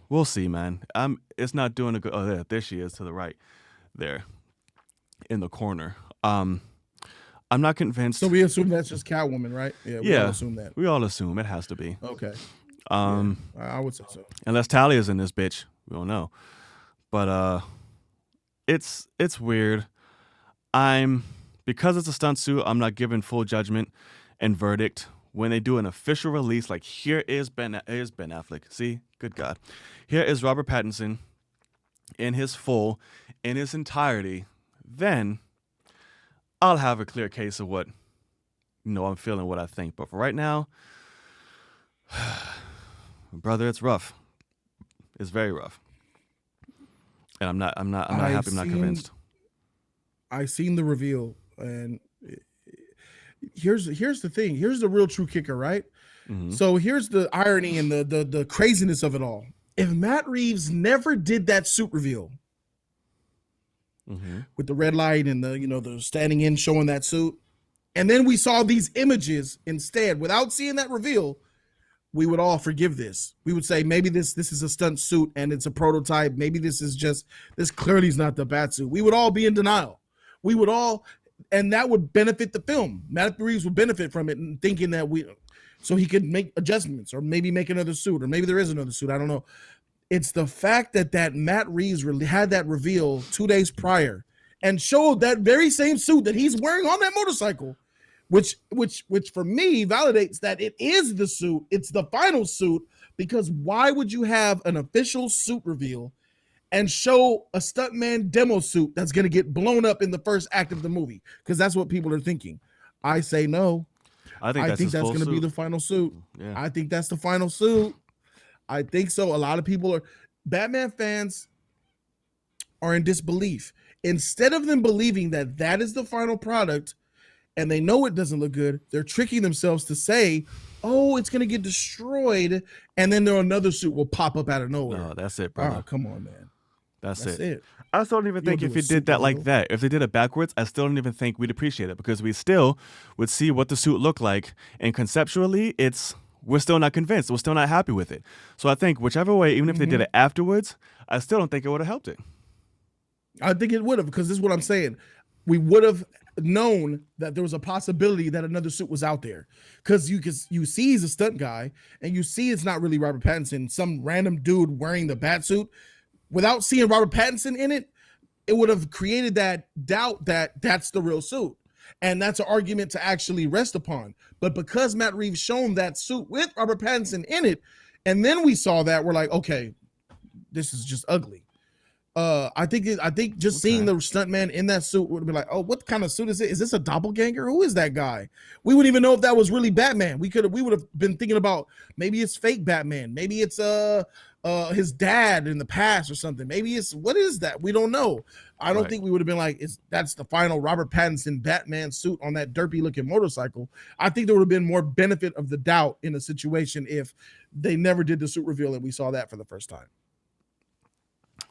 We'll see, man. It's not doing a good. Oh, there she is to the right, there, in the corner. I'm not convinced. So we assume that's just Catwoman, right? Yeah, we all assume that. We all assume it has to be. Okay. I would say so. Unless Talia's in this bitch, we don't know. But it's weird. Because it's a stunt suit, I'm not giving full judgment and verdict. When they do an official release, like here's Ben Affleck. See, good God, here is Robert Pattinson in his entirety. Then I'll have a clear case of what I'm feeling what I think. But for right now, brother, it's rough. It's very rough. And I'm not happy. I'm not convinced. I seen the reveal, and here's the thing. Here's the real true kicker, right? Mm-hmm. So here's the irony and the craziness of it all. If Matt Reeves never did that suit reveal with the red light and the standing in showing that suit, and then we saw these images instead without seeing that reveal, we would all forgive this. We would say maybe this is a stunt suit and it's a prototype. Maybe this clearly is not the bat suit. We would all be in denial. We would all, and that would benefit the film. Matt Reeves would benefit from it and thinking that so he could make adjustments or maybe make another suit or maybe there is another suit. I don't know. It's the fact that Matt Reeves really had that reveal 2 days prior and showed that very same suit that he's wearing on that motorcycle, which for me validates that it is the suit. It's the final suit, because why would you have an official suit reveal and show a stuntman demo suit that's going to get blown up in the first act of the movie? Because that's what people are thinking. I say no. I think that's going to be the final suit. Yeah. I think that's the final suit. I think so. A lot of people Batman fans are in disbelief. Instead of them believing that is the final product, and they know it doesn't look good, they're tricking themselves to say, oh, it's going to get destroyed, and then another suit will pop up out of nowhere. No, that's it, brother. Oh, come on, man. That's it. I still don't even think if you did that like that, if they did it backwards, I still don't even think we'd appreciate it, because we still would see what the suit looked like, and conceptually, we're still not convinced. We're still not happy with it. So I think whichever way, even if they did it afterwards, I still don't think it would have helped it. I think it would have, because this is what I'm saying. We would have known that there was a possibility that another suit was out there, because you see he's a stunt guy, and you see it's not really Robert Pattinson, some random dude wearing the bat suit. Without seeing Robert Pattinson in it, it would have created that doubt that that's the real suit, and that's an argument to actually rest upon. But because Matt Reeves shown that suit with Robert Pattinson in it, and then we saw that, we're like, okay, this is just ugly. I think just seeing the stuntman in that suit would be like, oh, what kind of suit is it? Is this a doppelganger? Who is that guy? We wouldn't even know if that was really Batman. We would have been thinking about maybe it's fake Batman. Maybe it's his dad in the past or something. Maybe what is that? We don't know. I don't think we would have been like, that's the final Robert Pattinson Batman suit on that derpy looking motorcycle. I think there would have been more benefit of the doubt in a situation if they never did the suit reveal and we saw that for the first time.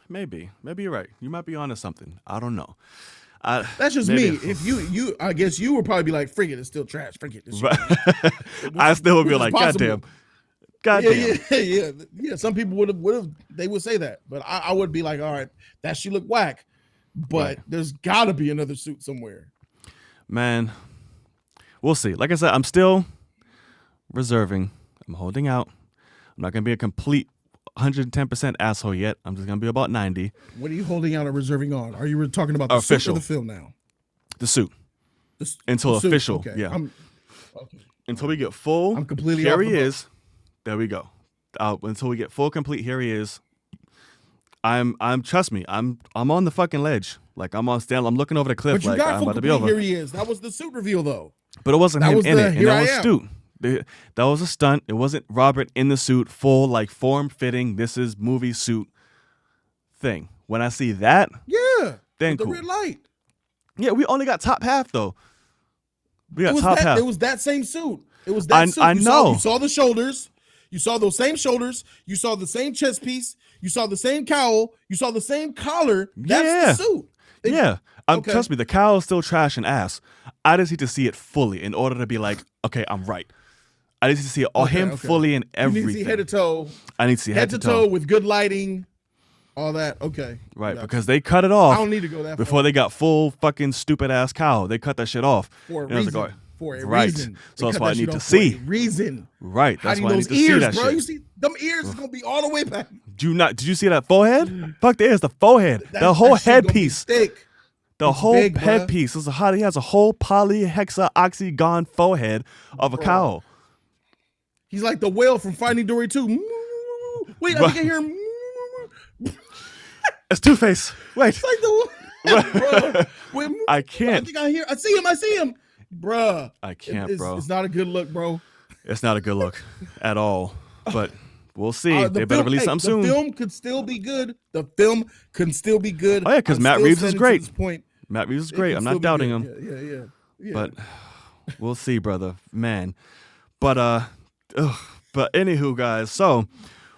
Maybe you're right. You might be onto something. I don't know. That's just me. If you, I guess you would probably be like, "Frig it, it's still trash. Frig it." I still would be like, "Goddamn." Yeah. Some people would have. They would say that, but I would be like, "All right, that she look whack," but there's got to be another suit somewhere. Man, we'll see. Like I said, I'm still reserving. I'm holding out. I'm not gonna be a complete 110% asshole yet. I'm just gonna be about 90. What are you holding out or reserving on? Are you talking about the official suit or the film now? The suit. Until the official. Suit. Okay. Yeah. Until we get full. I'm completely. Here he is. There we go. Until we get full complete. Here he is. I'm. Trust me. I'm on the fucking ledge. Like I'm looking over the cliff. But you like got I'm full about to be complete. over. Here he is. That was the suit reveal though. But it wasn't him in it. And that was Stu. That was a stunt. It wasn't Robert in the suit, full, like, form-fitting, this is movie suit thing. When I see that, then the cool. red light. Yeah, we only got top half, though. We got top half. It was that same suit. It was that suit. I know. You saw the shoulders. You saw those same shoulders. You saw the same chest piece. You saw the same cowl. You saw the same collar. That's the suit. Trust me, the cowl is still trash and ass. I just need to see it fully in order to be like, okay, I'm right. I just need to see him fully in everything. You need to see head to toe. I need to see head to toe with good lighting, all that. Okay. Right, because they cut it off. I don't need to go that before far. they got full fucking stupid ass cowl. They cut that shit off. For a reason. For a right. reason. So that's why I need to see. Reason. Right. That's why I need to ears, see that bro. shit. You see them ears is gonna be all the way back. Did you see that forehead? Fuck the ears, the forehead. The whole headpiece. The whole headpiece. He has a whole polyhexaoxygon forehead of a cowl. He's like the whale from Finding Dory 2. Wait, I think I hear him. It's Two-Face. Wait. It's like the bro. Wait, I can't. I see him. Bruh. I can't, bro. It's not a good look, bro. It's not a good look at all. But we'll see. They better release something soon. The film could still be good. The film can still be good. Oh yeah, because Matt Reeves is great. Point. Matt Reeves is great. I'm not doubting him. Yeah. But we'll see, brother. Man. But anywho, guys. So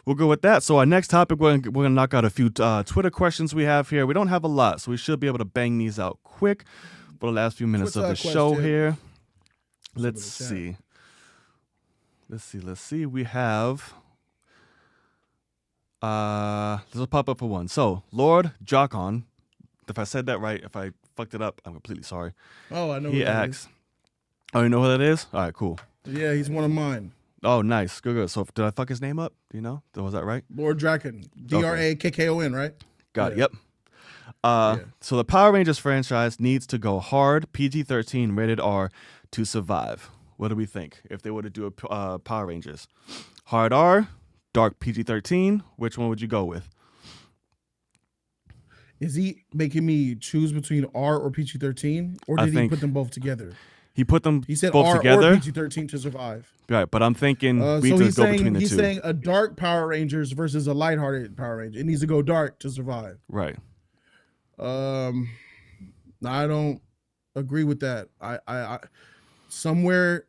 we'll go with that. So our next topic, we're gonna knock out a few Twitter questions we have here. We don't have a lot, so we should be able to bang these out quick for the last few minutes of the show here. Let's see. We have this will pop up for one. So Lord Jocon, if I said that right, if I fucked it up, I'm completely sorry. Oh, I know. He asks. Oh, you know who that is? All right, cool. Yeah, he's one of mine. Oh, nice. Good. So did I fuck his name up? Do you know? Was that right? Lord Drakkon. Drakkon, right? Got it. Yep. So the Power Rangers franchise needs to go hard, PG-13, rated R, to survive. What do we think if they were to do a Power Rangers? Hard R, dark PG-13, which one would you go with? Is he making me choose between R or PG-13? Or did he put them both together? He put them He said both R together. or PG-13 to survive. Right, but I'm thinking we so need he's to go saying, between the two. He's saying a dark Power Rangers versus a lighthearted Power Ranger. It needs to go dark to survive. Right. I don't agree with that. I somewhere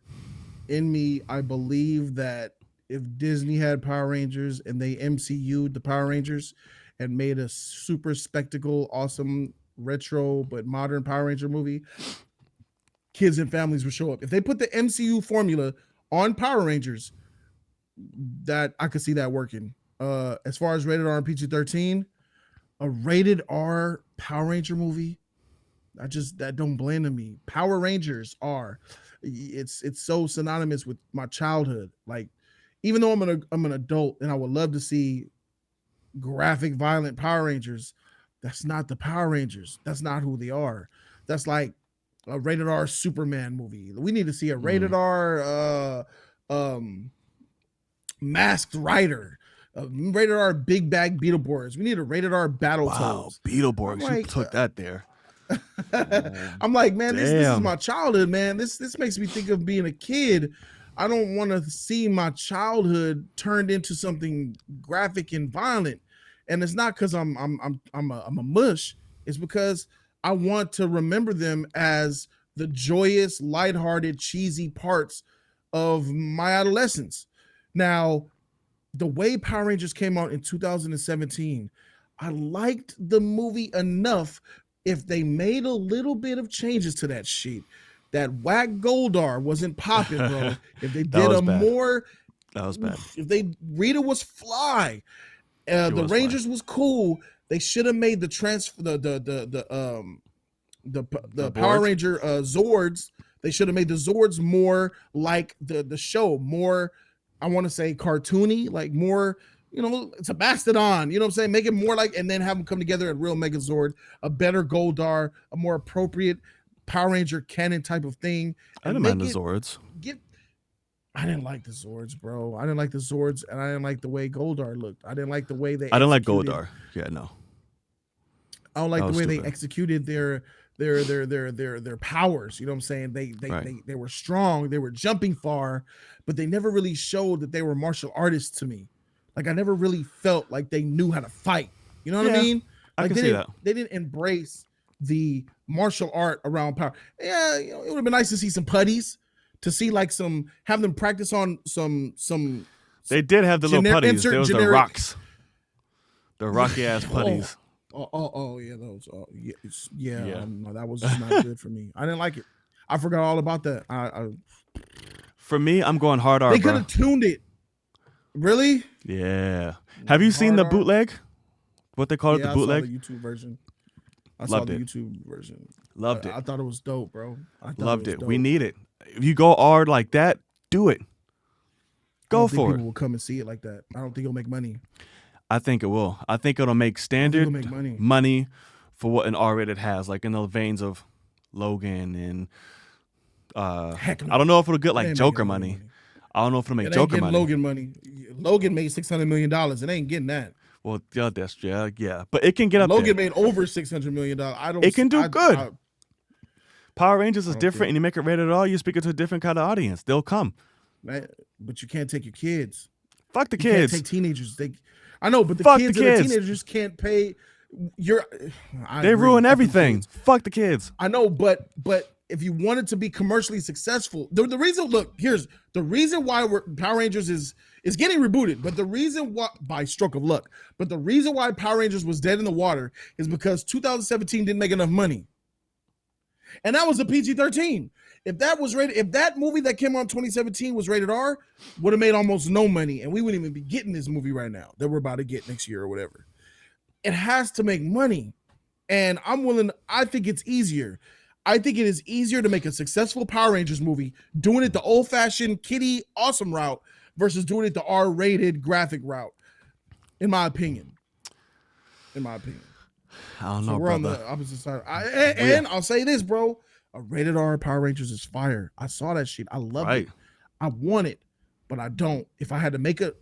in me, I believe that if Disney had Power Rangers and they MCU'd the Power Rangers and made a super spectacle, awesome, retro, but modern Power Ranger movie, kids and families would show up. If they put the MCU formula on Power Rangers, that I could see that working. As far as rated R and PG-13, a rated R Power Ranger movie, that don't blend to me. Power Rangers are, it's so synonymous with my childhood. Like, even though I'm an adult and I would love to see graphic, violent Power Rangers, that's not the Power Rangers. That's not who they are. That's like a rated R Superman movie. We need to see a rated R Masked Rider. Rated R Big Bag Beetleborgs. We need a rated R Battletoads. Wow, Beetleborgs. You took that there. I'm like, man, this is my childhood, man. This makes me think of being a kid. I don't want to see my childhood turned into something graphic and violent. And it's not because I'm a mush. It's because I want to remember them as the joyous, lighthearted, cheesy parts of my adolescence. Now, the way Power Rangers came out in 2017, I liked the movie enough. If they made a little bit of changes to that shit, that whack Goldar wasn't popping, bro. If they did that was bad. If Rita was fly, the Rangers was cool. They should have made the Power Ranger Zords. They should have made the Zords more like the show, more, I want to say, cartoony, like more, it's a Mastodon, you know what I'm saying? Make it more like, and then have them come together at real Megazord, a better Goldar, a more appropriate Power Ranger canon type of thing. I didn't mind the Zords. I didn't like the Zords, bro. I didn't like the Zords, and I didn't like the way Goldar looked. I didn't like the way they I didn't like Goldar. Yeah, no. I don't like the way they executed their powers. You know what I'm saying? They were strong, they were jumping far, but they never really showed that they were martial artists to me. Like, I never really felt like they knew how to fight. You know what I mean? Like, I can see that. They didn't embrace the martial art around power. Yeah, it would have been nice to see some putties, to see like have them practice on some. They did have the little putties. There was the rocks, the rocky ass putties. Oh yeah, those. No, that was just not good for me. I didn't like it. I forgot all about that. For me, I'm going hard R. They could have tuned it. Really? Yeah. Have you seen the bootleg? What they call it, the bootleg? I saw the YouTube version. YouTube version. Loved it. I thought it was dope, bro. Loved it. We need it. If you go hard like that, do it. Go for it. People will come and see it like that. I don't think it'll make money. I think it will. I think it'll make standard money for what an R-rated has, like in the veins of Logan and Heck no. I don't know if it'll get like Joker money. I don't know if it'll make Joker money. Logan money. Logan made $600 million. It ain't getting that. Well, yeah, that's yeah. But it can get up Logan there. made over $600 million. It can do good. Power Rangers is different, and you make it rated R, you're speaking to a different kind of audience. They'll come. Right? But you can't take your kids. Fuck the You kids. can't take teenagers. I know, but the Fuck kids the and the kids. teenagers can't pay. They ruin everything. Fuck the kids. I know, but if you want it to be commercially successful, the reason, look, here's the reason why Power Rangers is getting rebooted, but the reason why, by stroke of luck, but the reason why Power Rangers was dead in the water is because 2017 didn't make enough money. And that was a PG-13. If that movie that came out in 2017 was rated R, would have made almost no money, and we wouldn't even be getting this movie right now that we're about to get next year or whatever. It has to make money, and I think it's easier. I think it is easier to make a successful Power Rangers movie doing it the old-fashioned kiddie awesome route versus doing it the R-rated graphic route, in my opinion. I don't know, we're brother. on the opposite side. And I'll say this, bro. A rated R Power Rangers is fire. I saw that shit. I love it. I want it, but I don't. If I had to make it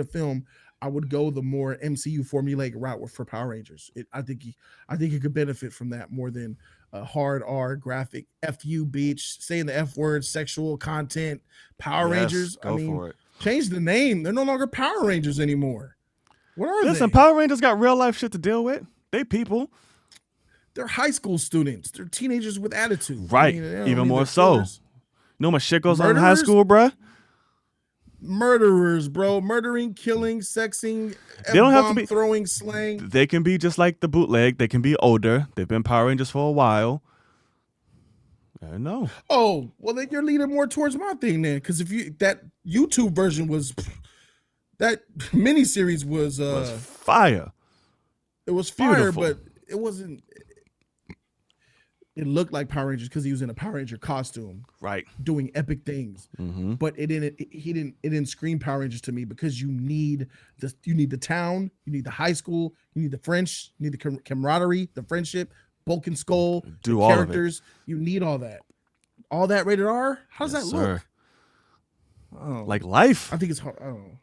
a film, I would go the more MCU formulaic route for Power Rangers. I think it could benefit from that more than a hard R graphic FU beach, saying the F word, sexual content, Power Rangers. Go for it. Change the name. They're no longer Power Rangers anymore. What are they? Listen, Power Rangers got real life shit to deal with. They people. They're high school students. They're teenagers with attitude. Right. Even more so. You know how much shit goes on in high school, bruh? Murderers, bro. Murdering, killing, sexing, they don't have to be throwing slang. They can be just like the bootleg. They can be older. They've been Power Rangers for a while. I know. Oh, well, then you're leaning more towards my thing then. Because that YouTube version that miniseries was fire. It was fire, Beautiful. but it wasn't. It looked like Power Rangers because he was in a Power Ranger costume, right, doing epic things. Mm-hmm. But it didn't scream Power Rangers to me because you need the town, you need the high school, you need the French, you need the camaraderie, the friendship, Bulk and Skull, do the all characters. Of it. You need all that. All that rated R. How does that look? Oh, like life. I think it's hard. Oh.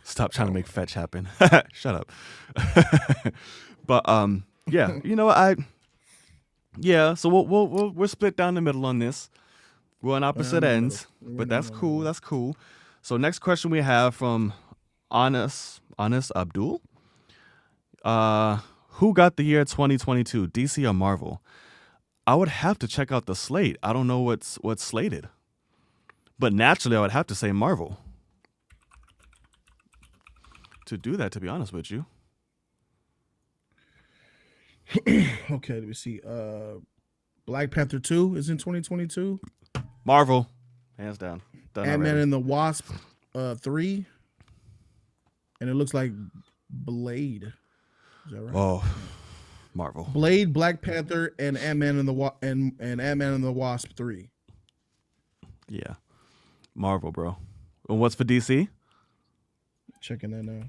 Stop trying to make fetch happen. Shut up. But yeah, you know what so we're split down the middle on this. We're on opposite ends, but that's cool. That's cool. So next question we have from Anas Abdul. Who got the year 2022, DC or Marvel? I would have to check out the slate. I don't know what's slated, but naturally I would have to say Marvel. To do that, to be honest with you. Okay, let me see. Black Panther 2 is in 2022. Marvel, hands down. Ant-Man and the Wasp 3. And it looks like Blade. Is that right? Oh, Marvel. Blade, Black Panther, and Ant-Man and Ant-Man and the Wasp 3. Yeah. Marvel, bro. And what's for DC? Checking that now.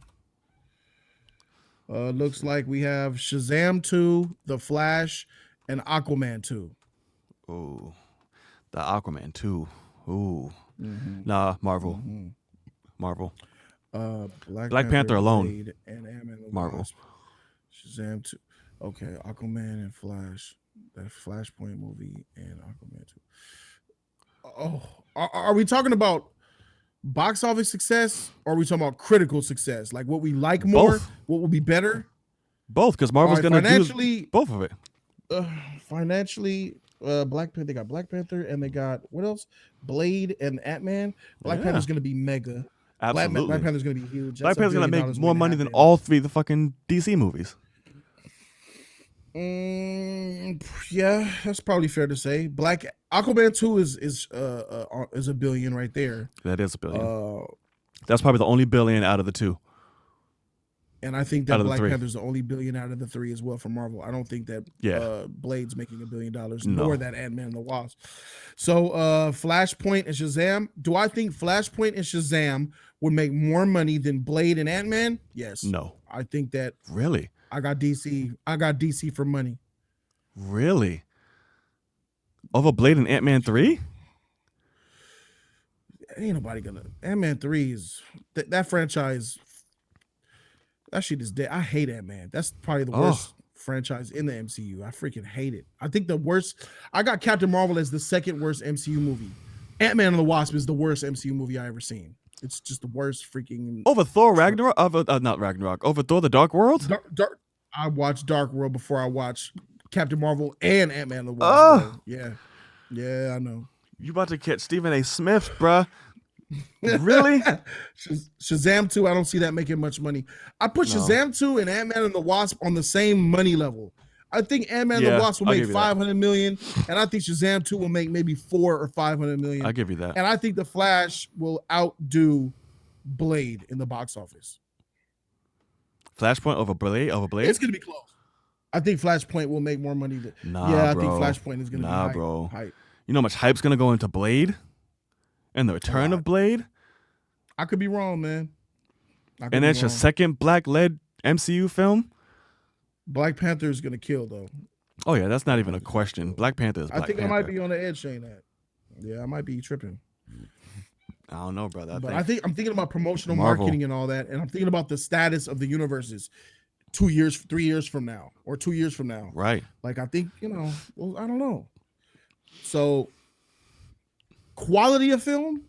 Looks like we have Shazam 2, The Flash, and Aquaman 2. Ooh. The Aquaman 2. Ooh. Mm-hmm. Nah, Marvel. Mm-hmm. Marvel. Black Panther alone. Blade, and Ant-Man and the Marvel. Wasp. Shazam 2. Okay, Aquaman and Flash. That Flashpoint movie and Aquaman 2. Oh, are we talking about box office success, or are we talking about critical success? Like what we like more, both. What would be better? Both, because Marvel's right, gonna do both of it. Financially, Black Panther. They got Black Panther, and they got what else? Blade and Ant-Man. Black Panther's gonna be mega. Absolutely. Black Panther's gonna be huge. Black Panther's gonna make more money than all three of the fucking DC movies. Yeah, that's probably fair to say. Aquaman 2 is $1 billion right there. That is $1 billion. That's probably the only billion out of the two. And I think that Black Panther's the only billion out of the three as well for Marvel. I don't think that Blade's making $1 billion, nor that Ant-Man and the Wasp. So Flashpoint and Shazam. Do I think Flashpoint and Shazam would make more money than Blade and Ant-Man? Yes. No. I think that. Really? I got DC for money. Really? Over Blade and Ant-Man 3? Ain't nobody gonna. Ant-Man 3 is that franchise. That shit is dead. I hate Ant-Man. That's probably the worst franchise in the MCU. I freaking hate it. I think I got Captain Marvel as the second worst MCU movie. Ant-Man and the Wasp is the worst MCU movie I ever seen. It's just the worst freaking. Over Thor Ragnarok? Not Ragnarok. Over Thor the Dark World? I watched Dark World before I watched Captain Marvel and Ant-Man and the Wasp. Yeah. Yeah, I know. You about to catch Stephen A. Smith, bruh. Really? Shazam 2, I don't see that making much money. I put Shazam 2 and Ant-Man and the Wasp on the same money level. I think Ant-Man and the Wasp will make $500 million, and I think Shazam 2 will make maybe $400 or $500 million. I'll give you that. And I think The Flash will outdo Blade in the box office. Flashpoint over Blade? It's gonna be close. I think Flashpoint will make more money than I think Flashpoint is gonna be hype. Bro. You know how much hype's gonna go into Blade? And the return of Blade? I could be wrong, man. And that's your second black-led MCU film? Black Panther is going to kill, though. Oh, yeah, that's not even a question. Black Panther is Black Panther. I might be on the edge saying that. Yeah, I might be tripping. I don't know, brother. I'm thinking about promotional marketing and all that, and I'm thinking about the status of the universes 2 years, 3 years from now, or 2 years from now. Right. Like, I think, I don't know. So, quality of film,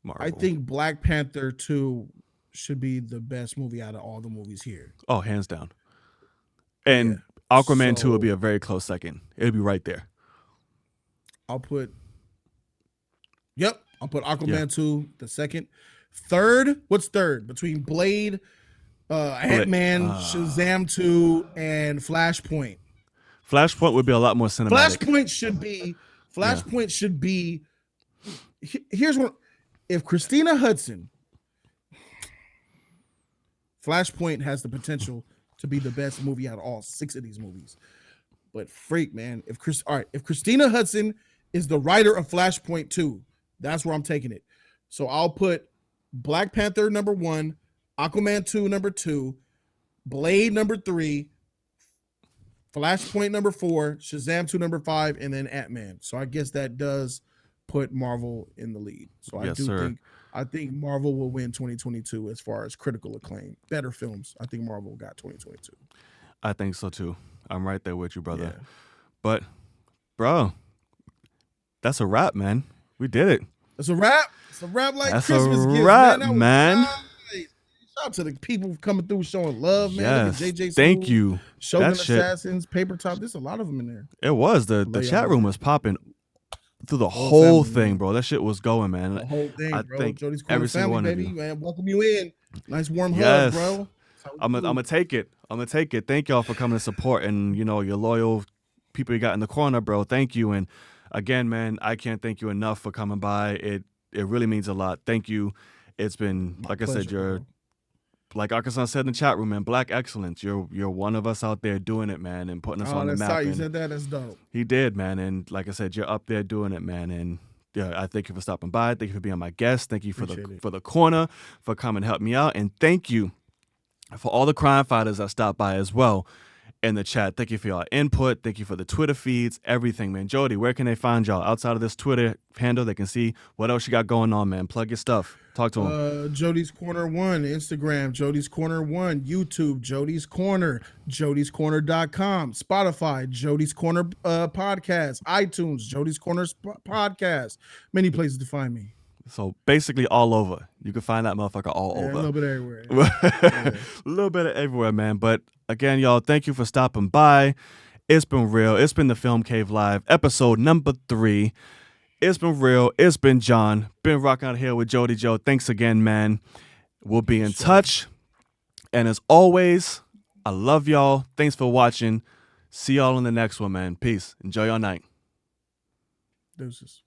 Marvel. I think Black Panther 2 should be the best movie out of all the movies here. Oh, hands down. And Aquaman 2 would be a very close second. It would be right there. I'll put Aquaman 2 the second. Third, what's third? Between Blade, Ant-Man, Shazam 2, and Flashpoint. Flashpoint would be a lot more cinematic. Flashpoint should be. Here's what: if Christina Hudson, Flashpoint has the potential to be the best movie out of all 6 of these movies. But freak, man, if Christina Hudson is the writer of Flashpoint 2, that's where I'm taking it. So I'll put Black Panther number 1, Aquaman 2 number 2, Blade number 3. Flashpoint number 4, Shazam 2 number 5, and then Ant-Man. So I guess that does put Marvel in the lead. So I think Marvel will win 2022 as far as critical acclaim. Better films. I think Marvel got 2022. I think so too. I'm right there with you, brother. Yeah. But, bro, that's a wrap, man. We did it. It's a wrap. It's a wrap like that's Christmas a gifts, wrap, man. Shout out to the people coming through showing love, man. Yes, JJ thank School, you. Shogun Assassins, Paper Top. There's a lot of them in there. It was. The chat room was popping through the whole thing, bro. That shit was going, man. The whole thing, bro. Jodys Jody's Corner family, baby. Man, welcome you in. Nice warm hug, bro. I'm gonna take it. Thank y'all for coming to support and your loyal people you got in the corner, bro. Thank you. And again, man, I can't thank you enough for coming by. It really means a lot. Thank you. It's been like I said, you're. Like Arkansas said in the chat room, man, Black excellence. You're one of us out there doing it, man, and putting us on the map. That's how you said that. That's dope. He did, man, and like I said, you're up there doing it, man. And I thank you for stopping by. Thank you for being my guest. Thank you for the corner, for coming to help me out, and thank you for all the crime fighters that stopped by as well in the chat. Thank you for your input. Thank you for the Twitter feeds, everything, man. Jody, where can they find y'all outside of this Twitter handle? They can see what else you got going on, man. Plug your stuff. Talk to them. Jody's Corner 1, Instagram, Jody's Corner 1, YouTube, Jody's Corner, jodyscorner.com, Spotify, Jody's Corner podcast, iTunes, Jody's Corner podcast. Many places to find me. So basically all over. You can find that motherfucker all over. A little bit everywhere. A little bit of everywhere, man. But again, y'all, thank you for stopping by. It's been real. It's been the Film Cave Live, episode number 3. It's been real. It's been John. Been rocking out here with Jody Joe. Thanks again, man. We'll be in touch. And as always, I love y'all. Thanks for watching. See y'all in the next one, man. Peace. Enjoy your night. Deuces.